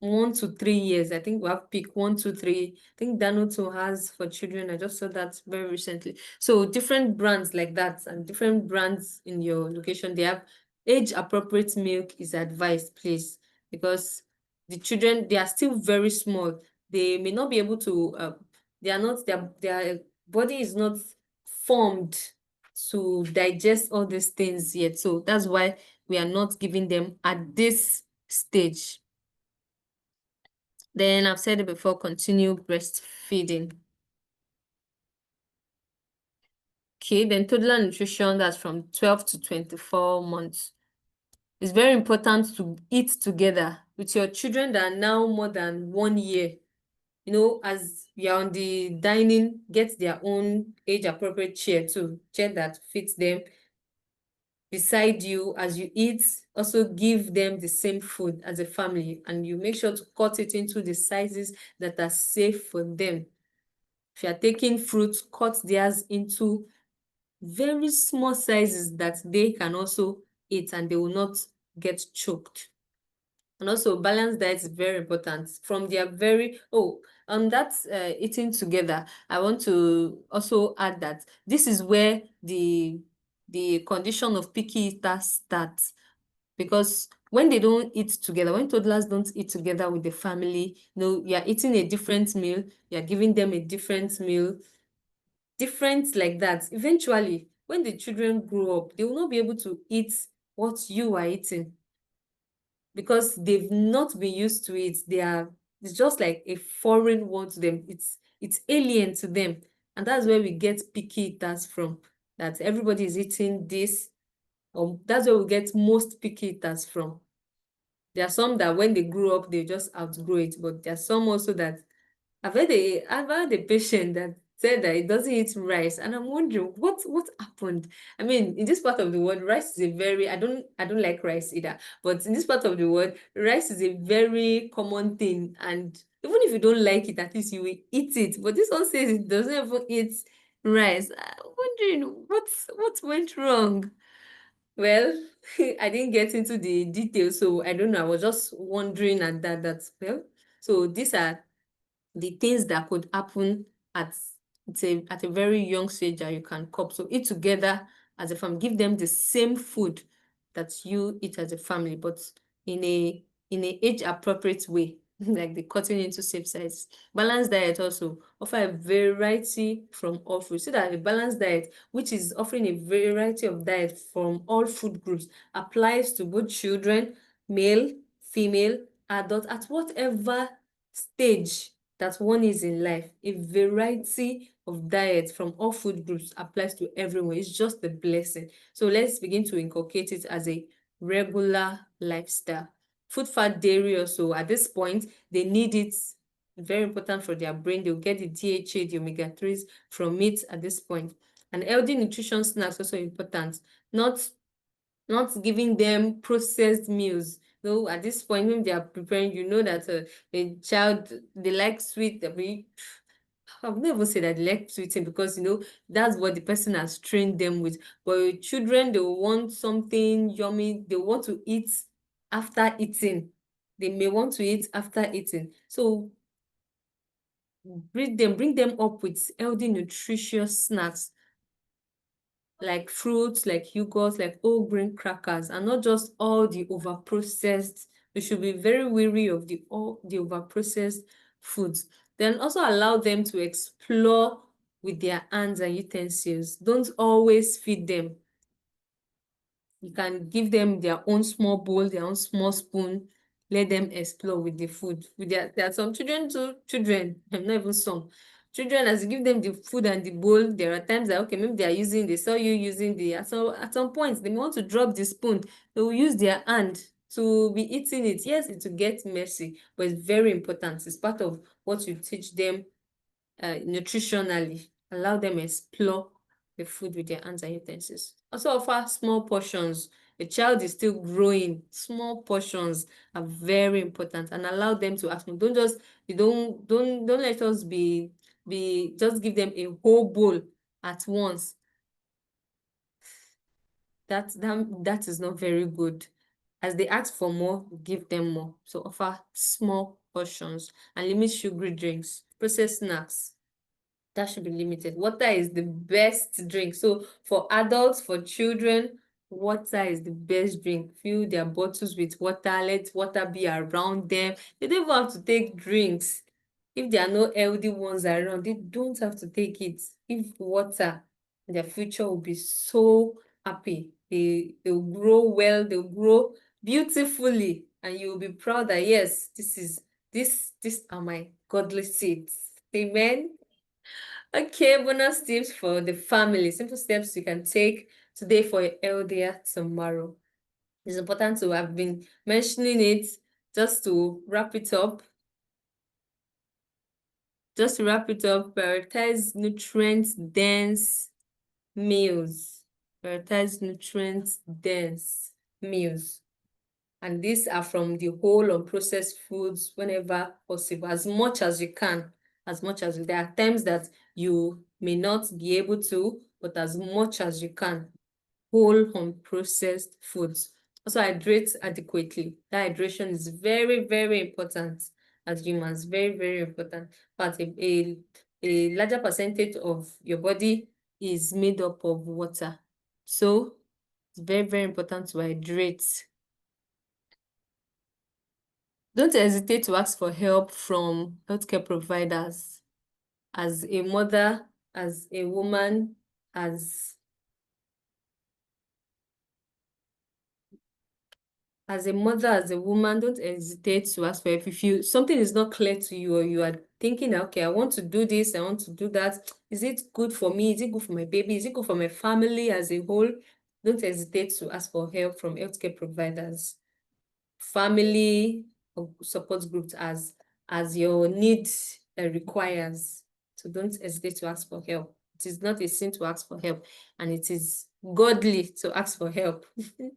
1 to 3 years. I think we have pick 1, 2, 3. I think Danoto has for children. I just saw that very recently. So different brands like that, and different brands in your location, they have age appropriate milk is advised, please, because the children, they are still very small. They may not be able to their body is not formed to digest all these things yet. So that's why we are not giving them at this stage. Then I've said it before, continue breastfeeding. Okay, then toddler nutrition, that's from 12 to 24 months. It's very important to eat together with your children that are now more than 1 year. As you're on the dining, get their own age-appropriate chair too, chair that fits them beside you as you eat. Also give them the same food as a family, and you make sure to cut it into the sizes that are safe for them. If you're taking fruits, cut theirs into very small sizes that they can also eat and they will not get choked. And also balanced diet is very important from their on that eating together. I want to also add that this is where the condition of picky eaters starts, because when they don't eat together, when toddlers don't eat together with the family, you're eating a different meal, you're giving them a different meal, different like that. Eventually, when the children grow up, they will not be able to eat what you are eating because they've not been used to it. It's just like a foreign one to them. It's alien to them. And that's where we get picky eaters from, that everybody is eating this. That's where we get most picky eaters from. There are some that when they grew up, they just outgrow it. But there are some also that I've had a patient that said that he doesn't eat rice, and I'm wondering what happened. I mean, in this part of the world, rice is a very I don't like rice either, but in this part of the world, rice is a very common thing, and even if you don't like it, at least you will eat it. But this one says it doesn't even eat rice. I'm wondering what went wrong. Well, I didn't get into the details, so I don't know. I was just wondering at that. Well, so these are the things that could happen at at a very young stage that you can cope. So eat together as a family. Give them the same food that you eat as a family, but in a age appropriate way, like the cutting into safe size. Balanced diet also offer a variety from all food. So that a balanced diet, which is offering a variety of diet from all food groups, applies to both children, male, female, adult, at whatever stage that one is in life. A variety of diets from all food groups applies to everyone. It's just a blessing. So let's begin to inculcate it as a regular lifestyle. Food, fat, dairy also, at this point, they need it. Very important for their brain. They'll get the DHA, the omega-3s from it at this point. And healthy nutrition snacks also important. Not giving them processed meals. Though at this point, when they are preparing, that a child, they like sweet. I've never said that they like sweeting because, that's what the person has trained them with. But with children, they will want something yummy. They want to eat after eating. They may want to eat after eating. So bring them up with healthy, nutritious snacks like fruits, like yogurt, like whole grain crackers, and not just all the over-processed. We should be very wary of all the over-processed foods. Then also allow them to explore with their hands and utensils. Don't always feed them. You can give them their own small bowl, their own small spoon. Let them explore with the food. There are some children, not even some. Children, as you give them the food and the bowl, there are times that, okay, maybe they saw you using at some point, they want to drop the spoon. They will use their hand to be eating it. Yes, it will get messy, but it's very important. It's part of what you teach them nutritionally. Allow them explore the food with their hands and utensils. Also offer small portions. A child is still growing. Small portions are very important, and allow them to ask me. Don't let us be just give them a whole bowl at once. That is not very good. As they ask for more, give them more. So offer small portions and limit sugary drinks, processed snacks. That should be limited. Water is the best drink. So for adults, for children, water is the best drink. Fill their bottles with water. Let water be around them. They don't even have to take drinks. If there are no healthy ones around, they don't have to take it. If water, their future will be so happy. They'll grow well, they'll grow beautifully, and you'll be proud that yes, these are my godly seeds. Amen. Okay, bonus tips for the family. Simple steps you can take today for a healthier tomorrow. It's important to have been mentioning it just to wrap it up. Prioritize nutrient-dense meals. Prioritize nutrient-dense meals. And these are from the whole unprocessed foods whenever possible, as much as you can. There are times that you may not be able to, but as much as you can, whole unprocessed foods. Also, hydrate adequately. That hydration is very, very important as humans, very, very important. But a larger percentage of your body is made up of water. So it's very, very important to hydrate. Don't hesitate to ask for help from healthcare providers. As a mother, as a woman, as a mother, as a woman, don't hesitate to ask for help. If something is not clear to you, or you are thinking, okay, I want to do this, I want to do that. Is it good for me? Is it good for my baby? Is it good for my family as a whole? Don't hesitate to ask for help from healthcare providers, family support groups as your needs requires. So don't hesitate to ask for help. It is not a sin to ask for help, and it is godly to ask for help. It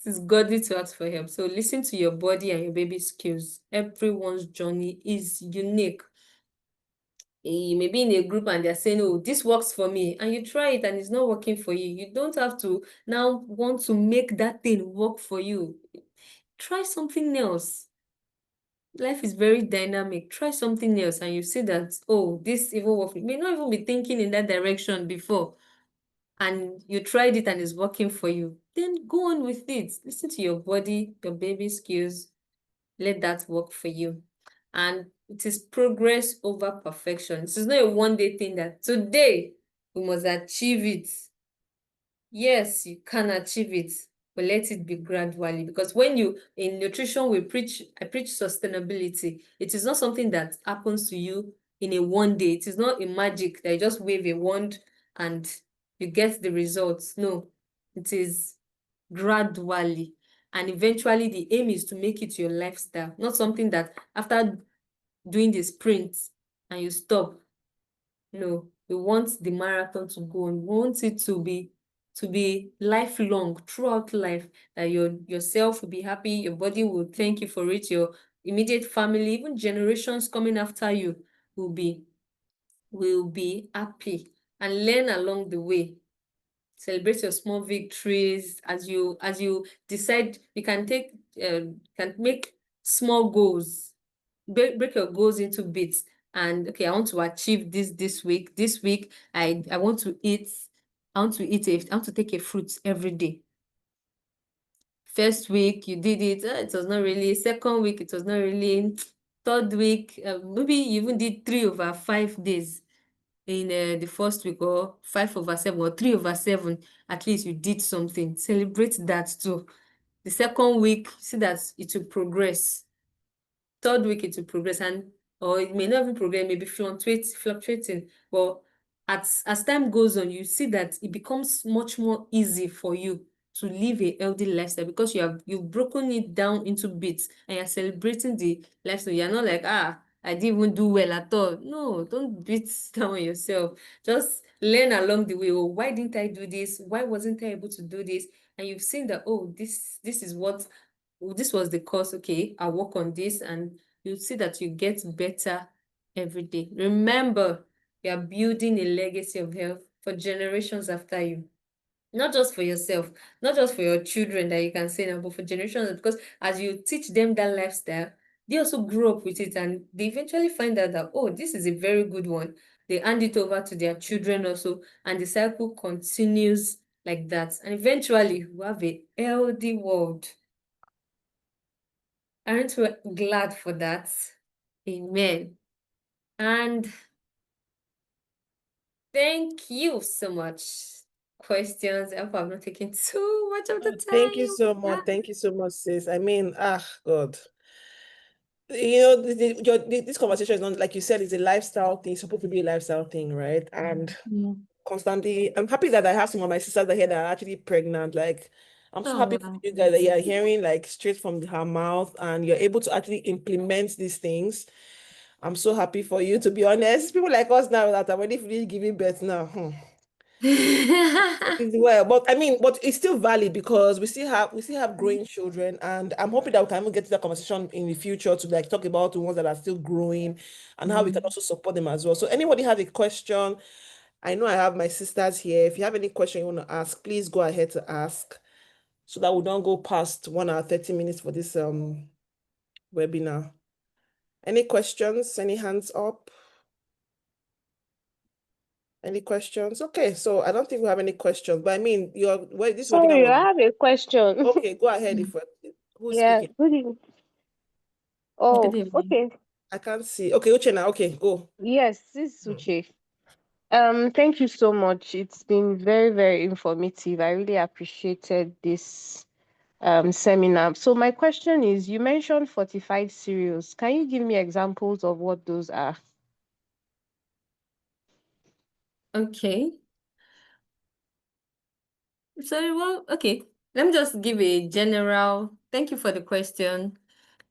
is godly to ask for help. So listen to your body and your baby's cues. Everyone's journey is unique. You may be in a group and they're saying, oh, this works for me, and you try it and it's not working for you. You don't have to now want to make that thing work for you. Try something else. Life is very dynamic. Try something else and you see that, oh, this even works. You may not even be thinking in that direction before, and you tried it and it's working for you. Then go on with it. Listen to your body, your baby's cues. Let that work for you. And it is progress over perfection. This is not a one-day thing that today we must achieve it. Yes, you can achieve it, but let it be gradually. Because when you, in nutrition, I preach sustainability. It is not something that happens to you in a one day. It is not a magic that you just wave a wand and you get the results. No, it is gradually. And eventually the aim is to make it your lifestyle, not something that after doing the sprint and you stop. No, we want the marathon to go on. We want it to be lifelong, throughout life, that yourself will be happy, your body will thank you for it, your immediate family, even generations coming after you will be happy, and learn along the way. Celebrate your small victories as you decide. You can make small goals. Break your goals into bits. And okay, I want to achieve this week. This week, I want to eat. I want to take a fruit every day. First week, you did it. It was not really. Second week, it was not really. Third week, maybe you even did 3/5 days in the first week, or 5/7 or 3/7. At least you did something. Celebrate that too. The second week, see that it will progress. Third week it will progress, or it may not even progress, maybe fluctuating. But as time goes on, you see that it becomes much more easy for you to live a healthy lifestyle, because you've broken it down into bits and you're celebrating the lifestyle. You're not like, I didn't even do well at all. No, don't beat down on yourself. Just learn along the way. Oh, why didn't I do this? Why wasn't I able to do this? And you've seen that, oh, this is what, this was the cause. Okay, I'll work on this, and you'll see that you get better every day. Remember, you are building a legacy of health for generations after you. Not just for yourself, not just for your children that you can say now, but for generations, because as you teach them that lifestyle, they also grow up with it, and they eventually find out that, oh, this is a very good one. They hand it over to their children also, and the cycle continues like that. And eventually, we have a healthy world. Aren't we glad for that? Amen. And thank you so much. Questions? I hope I'm not taking too much of the time. Thank you so much. Thank you so much, sis. I mean, God. This conversation is not, like you said, it's a lifestyle thing. It's supposed to be a lifestyle thing, right? And constantly, I'm happy that I have some of my sisters that here that are actually pregnant. Like, I'm so Oh, happy for wow. you guys that you're hearing like straight from her mouth and you're able to actually implement these things. I'm so happy for you, to be honest. People like us now that are already really giving birth now. Well, but I mean, but it's still valid because we still have growing children, and I'm hoping that we can even get to that conversation in the future to like talk about the ones that are still growing and how we can also support them as well. So anybody have a question? I know I have my sisters here. If you have any question you want to ask, please go ahead to ask so that we don't go past 1 hour 30 minutes for this webinar. Any questions? Any hands up? Any questions? Okay, so I don't think we have any questions, but I mean, this webinar Sorry, was I have a question. okay. Go ahead. If who's Yeah, speaking? good evening. Good Oh, evening. okay. I can't see. Okay, Uchenna. Okay, go. Yes, this is Uche. Thank you so much. It's been very, very informative. I really appreciated this seminar. So my question is, you mentioned fortified cereals. Can you give me examples of what those are? Okay. Sorry, well, okay. Let me just give a general, thank you for the question.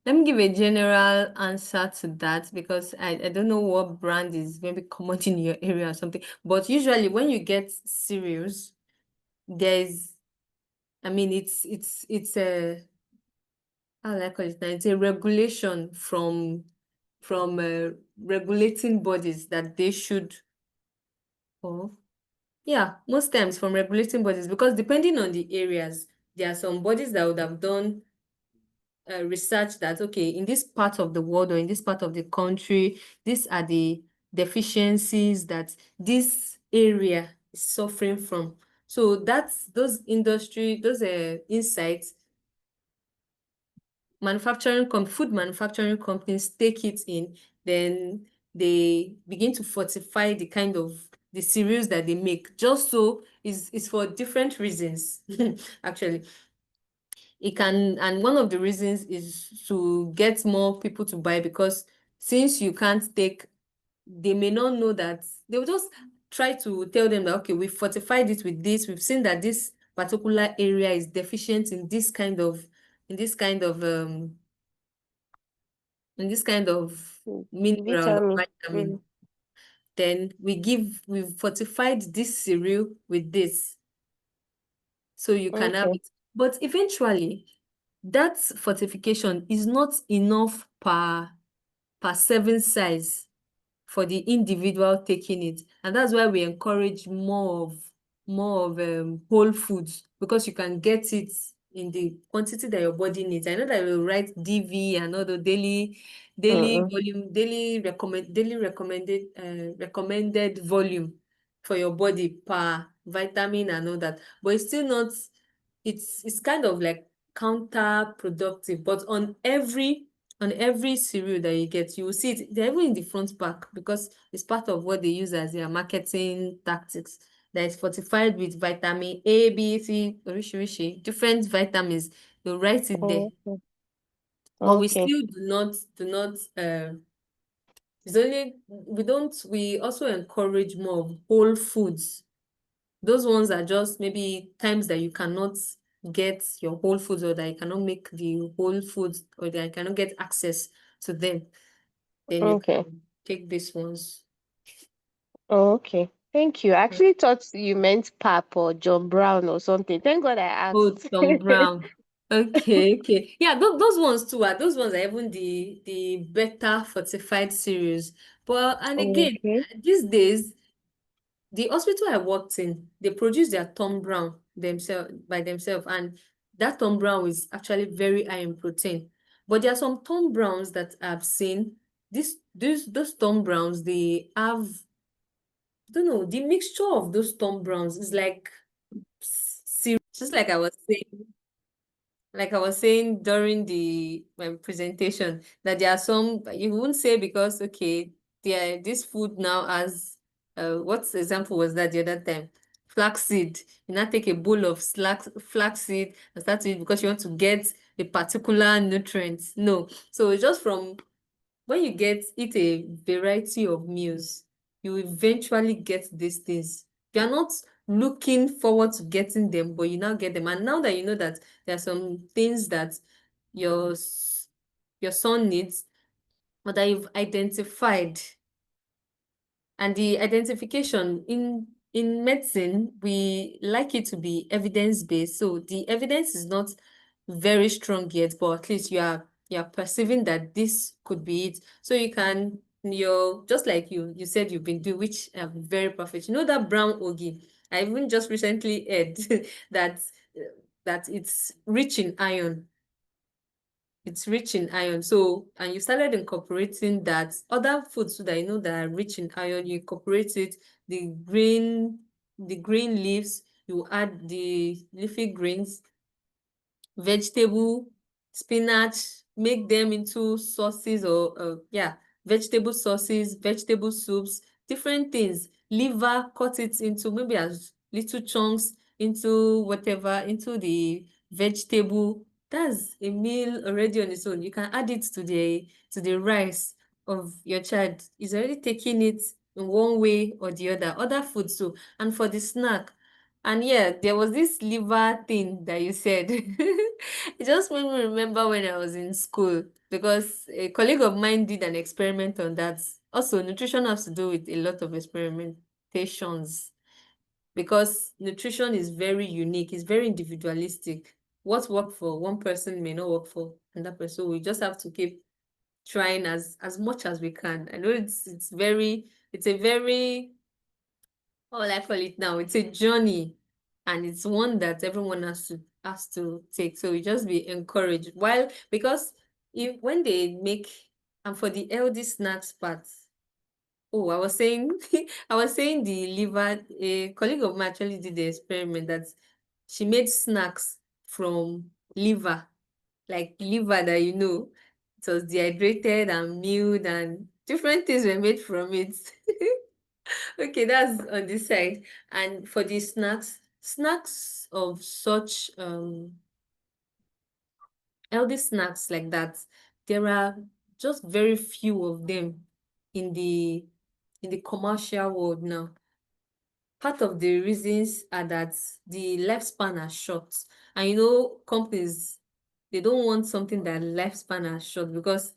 Let me give a general answer to that because I don't know what brand is maybe common in your area or something. But usually when you get cereals, there's, I mean, it's a, how do I call it now? It's a regulation from regulating bodies that they should, oh, yeah, most times from regulating bodies because depending on the areas, there are some bodies that would have done research that, okay, in this part of the world or in this part of the country, these are the deficiencies that this area is suffering from. So that's those insights, food manufacturing companies take it in, then they begin to fortify the cereals that they make. Just so is for different reasons, actually. It can, and one of the reasons is to get more people to buy because since you can't take, they may not know that, they will just try to tell them that, okay, we've fortified it with this, we've seen that this particular area is deficient in this kind of um in this kind of mineral or Vitamin. vitamin. Then we've fortified this cereal with this, so you can have Okay. it. But eventually, that fortification is not enough per serving size for the individual taking it. And that's why we encourage more of whole foods because you can get it in the quantity that your body needs. I know that we write DV and all the daily Mm-mm. volume, recommended volume for your body per vitamin and all that. But it's still not, it's kind of like counterproductive. But on every cereal that you get, you will see it. They're even in the front pack because it's part of what they use as their marketing tactics. That is fortified with vitamin A, B, C, different vitamins. They'll write it there. Okay. But we Okay. still do not it's only we also encourage more of whole foods. Those ones are just maybe times that you cannot get your whole foods or that you cannot make the whole foods or that you cannot get access to them. Then you Okay. can take these ones. Oh, okay. Thank you. I actually thought you meant Pap or John Brown or something. Thank God I Oh, asked. Tom Brown. Okay, okay. Yeah, those ones too those ones are even the better fortified cereals. But and again, Okay. these days, the hospital I worked in, they produce their Tom Brown themselves, and that Tom Brown is actually very high in protein. But there are some Tom Browns that I've seen. Those Tom Browns, they have, I don't know, the mixture of those Tom Browns is like cereal, just like I was saying during my presentation, that there are some you wouldn't say because okay, this food now has what example was that the other time? flaxseed. You now take a bowl of flaxseed and start to eat because you want to get a particular nutrient. No. So it's just from when you eat a variety of meals, you eventually get these things. You are not looking forward to getting them, but you now get them. And now that you know that there are some things that your son needs, or that you've identified, and the identification in medicine, we like it to be evidence-based. So the evidence is not very strong yet, but at least you're perceiving that this could be it. So you're just like you said you've been doing, which are very perfect. You know that brown ogi? I even just recently heard that it's rich in iron. It's rich in iron. So, and you started incorporating that other foods so that you know that are rich in iron, you incorporate it, the green leaves, you add the leafy greens, vegetable, spinach, make them into sauces or vegetable sauces, vegetable soups, different things. Liver, cut it into maybe as little chunks into whatever, into the vegetable. That's a meal already on its own. You can add it to the rice of your child. He's already taking it in one way or the other. Other foods too. And for the snack, and yeah, there was this liver thing that you said. It just made me remember when I was in school because a colleague of mine did an experiment on that. Also, nutrition has to do with a lot of experimentations because nutrition is very unique, it's very individualistic. What worked for one person may not work for another person. So we just have to keep trying as much as we can. I know it's a very, what will I call it now? It's a journey, and it's one that everyone has to take. So we just be encouraged. While because if when they make, and for the healthy snacks part, oh, I was saying I was saying the liver, a colleague of mine actually did the experiment that she made snacks from liver, like liver that it was dehydrated and milled and different things were made from it. Okay, that's on this side. And for the snacks of such healthy snacks like that, there are just very few of them in the commercial world now. Part of the reasons are that the lifespan are short. And companies, they don't want something that lifespan are short because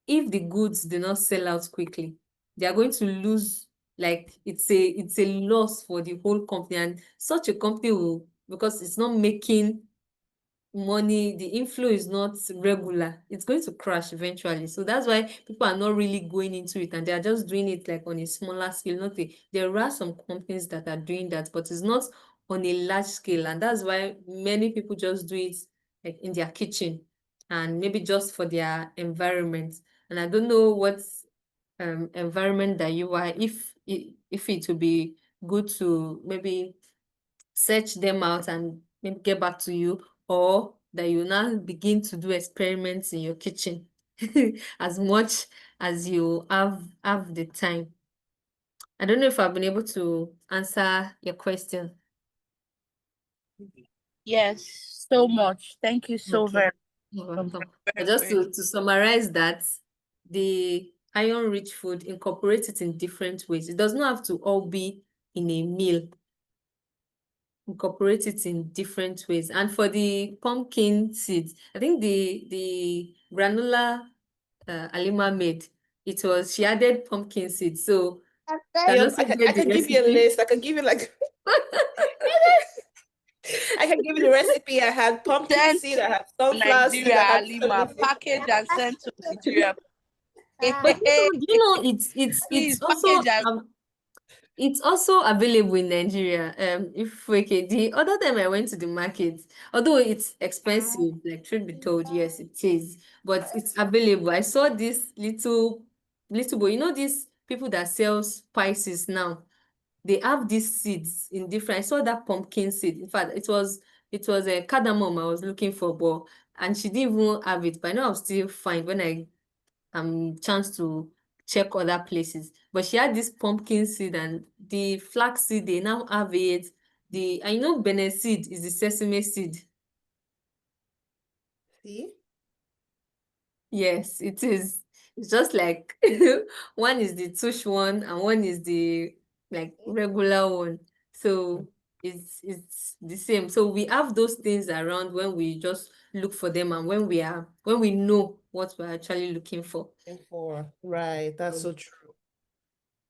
if the goods do not sell out quickly, they are going to lose, like it's a loss for the whole company. And such a company will, because it's not making money, the inflow is not regular, it's going to crash eventually. So that's why people are not really going into it, and they are just doing it like on a smaller scale. There are some companies that are doing that, but it's not on a large scale, and that's why many people just do it like in their kitchen and maybe just for their environment. And I don't know what environment that you are, if it would be good to maybe search them out and maybe get back to you, or that you now begin to do experiments in your kitchen as much as you have the time. I don't know if I've been able to answer your question. Yes, so much. Thank you so Okay. very You're much. welcome. But Very just great. to summarize that, the iron-rich food, incorporate it in different ways. It does not have to all be in a meal. Incorporate it in different ways. And for the pumpkin seeds, I think the granola Alima made, she added pumpkin seeds. So you can Yep, also I get the can give you a recipe. list. I can give you like I can give you the recipe. I had pumpkin Send seed, I had to sunflower seed, Nigeria, I had Alima. Package and send to Nigeria. But it's also Please, package and it's also available in Nigeria. If okay, the other time I went to the market, although it's expensive, like truth be told, yes, it is, but it's available. I saw this little boy. These people that sell spices now, they have these seeds in different. I saw that pumpkin seed. In fact, it was a cardamom I was looking for, and she didn't even have it. But I know I'll still find when I chance to check other places. But she had this pumpkin seed and the flax seed, they now have it. I know Bene seed is the sesame seed. See? Yes, it is. It's just like one is the tush one and one is the like regular one. So it's the same. So we have those things around when we just look for them and when we know what we're actually looking for. Right, that's so true.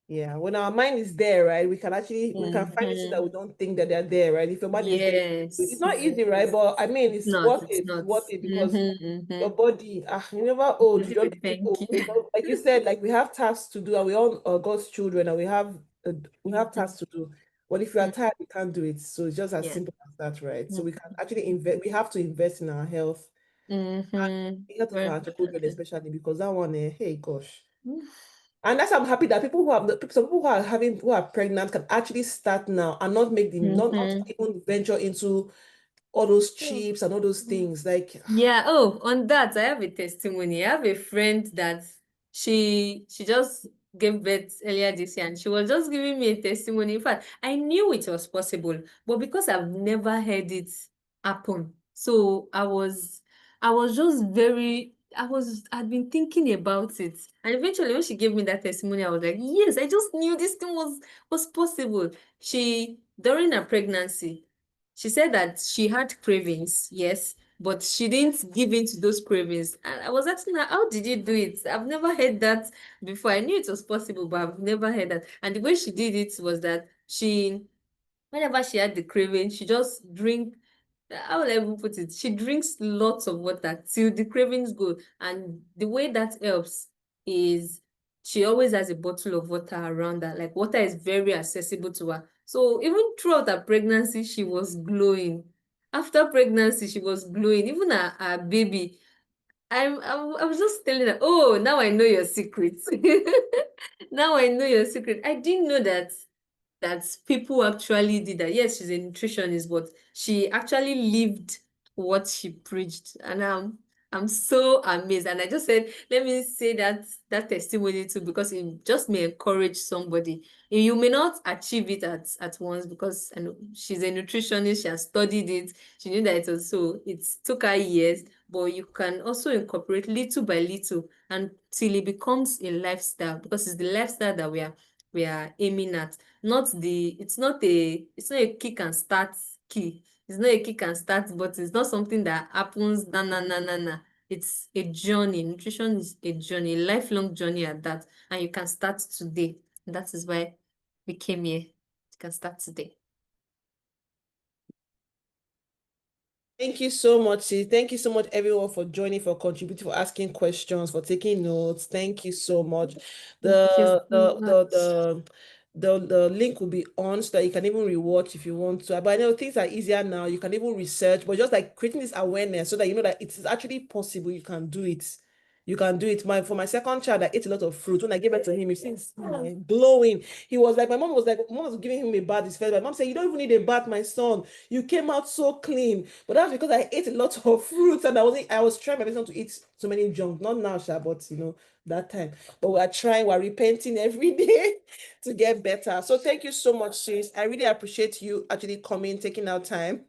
Yeah, when our mind is there, right, we can actually we can find it so that we don't think that they're there, right? If your mind is there, it's Yes. not easy, right? But I mean, It's it's not, worth it's it. It's not. worth it because your Mm-hmm. body, you're never old. You don't Thank you. like you said, like we have tasks to do, and we all are God's children, and we have tasks to do. But if you are tired, you can't do it. So it's just as Yeah. simple as that, right? So we can actually invest. We have to invest in our health, and the health of Very our children, important. especially because that one, hey, gosh. And that's I'm happy that people who have some people who are pregnant can actually start now and not make them not even venture into all those chips and all those things. Like Yeah. Oh, on that, I have a testimony. I have a friend that she just gave birth earlier this year, and she was just giving me a testimony. In fact, I knew it was possible, but because I've never heard it happen, so I was just I'd been thinking about it, and eventually when she gave me that testimony, I was like, yes, I just knew this thing was possible. During her pregnancy, she said that she had cravings, yes, but she didn't give in to those cravings. And I was asking her, how did you do it? I've never heard that before. I knew it was possible, but I've never heard that. And the way she did it was that whenever she had the craving, she just drink, how will I even put it? She drinks lots of water till the cravings go. And the way that helps is she always has a bottle of water around her. Like water is very accessible to her. So even throughout her pregnancy, she was glowing. After pregnancy, she was glowing. Even her baby, I was just telling her, oh, now I know your secrets. Now I know your secret. I didn't know that people actually did that. Yes, she's a nutritionist, but she actually lived what she preached. And I'm so amazed. And I just said, let me say that testimony too, because it just may encourage somebody. You may not achieve it at once because I know she's a nutritionist, she has studied it, she knew that it took her years, but you can also incorporate little by little until it becomes a lifestyle, because it's the lifestyle that we are aiming at. It's not a kick and start key. It's not a kick and start, but it's not something that happens na na na na na. It's a journey. Nutrition is a journey, a lifelong journey at that. And you can start today. That is why we came here. You can start today. thank you so much, sis. Thank you so much, everyone, for joining, for contributing, for asking questions, for taking notes. Thank you so much. Thank you The so the the much. the the link will be on so that you can even rewatch if you want to. But I know things are easier now. You can even research, but just like creating this awareness so that you know that it is actually possible. You can do it. You can do it. For my second child, I ate a lot of fruit. When I gave it to him, he seems glowing. He was like, mom was giving him a bath. His first, my mom said, you don't even need a bath, my son. You came out so clean. But that's because I ate a lot of fruits and I was trying my best not to eat so many junk. Not now, Sha, but that time. But we're repenting every day to get better. So thank you so much, sis. I really appreciate you actually coming, taking our time.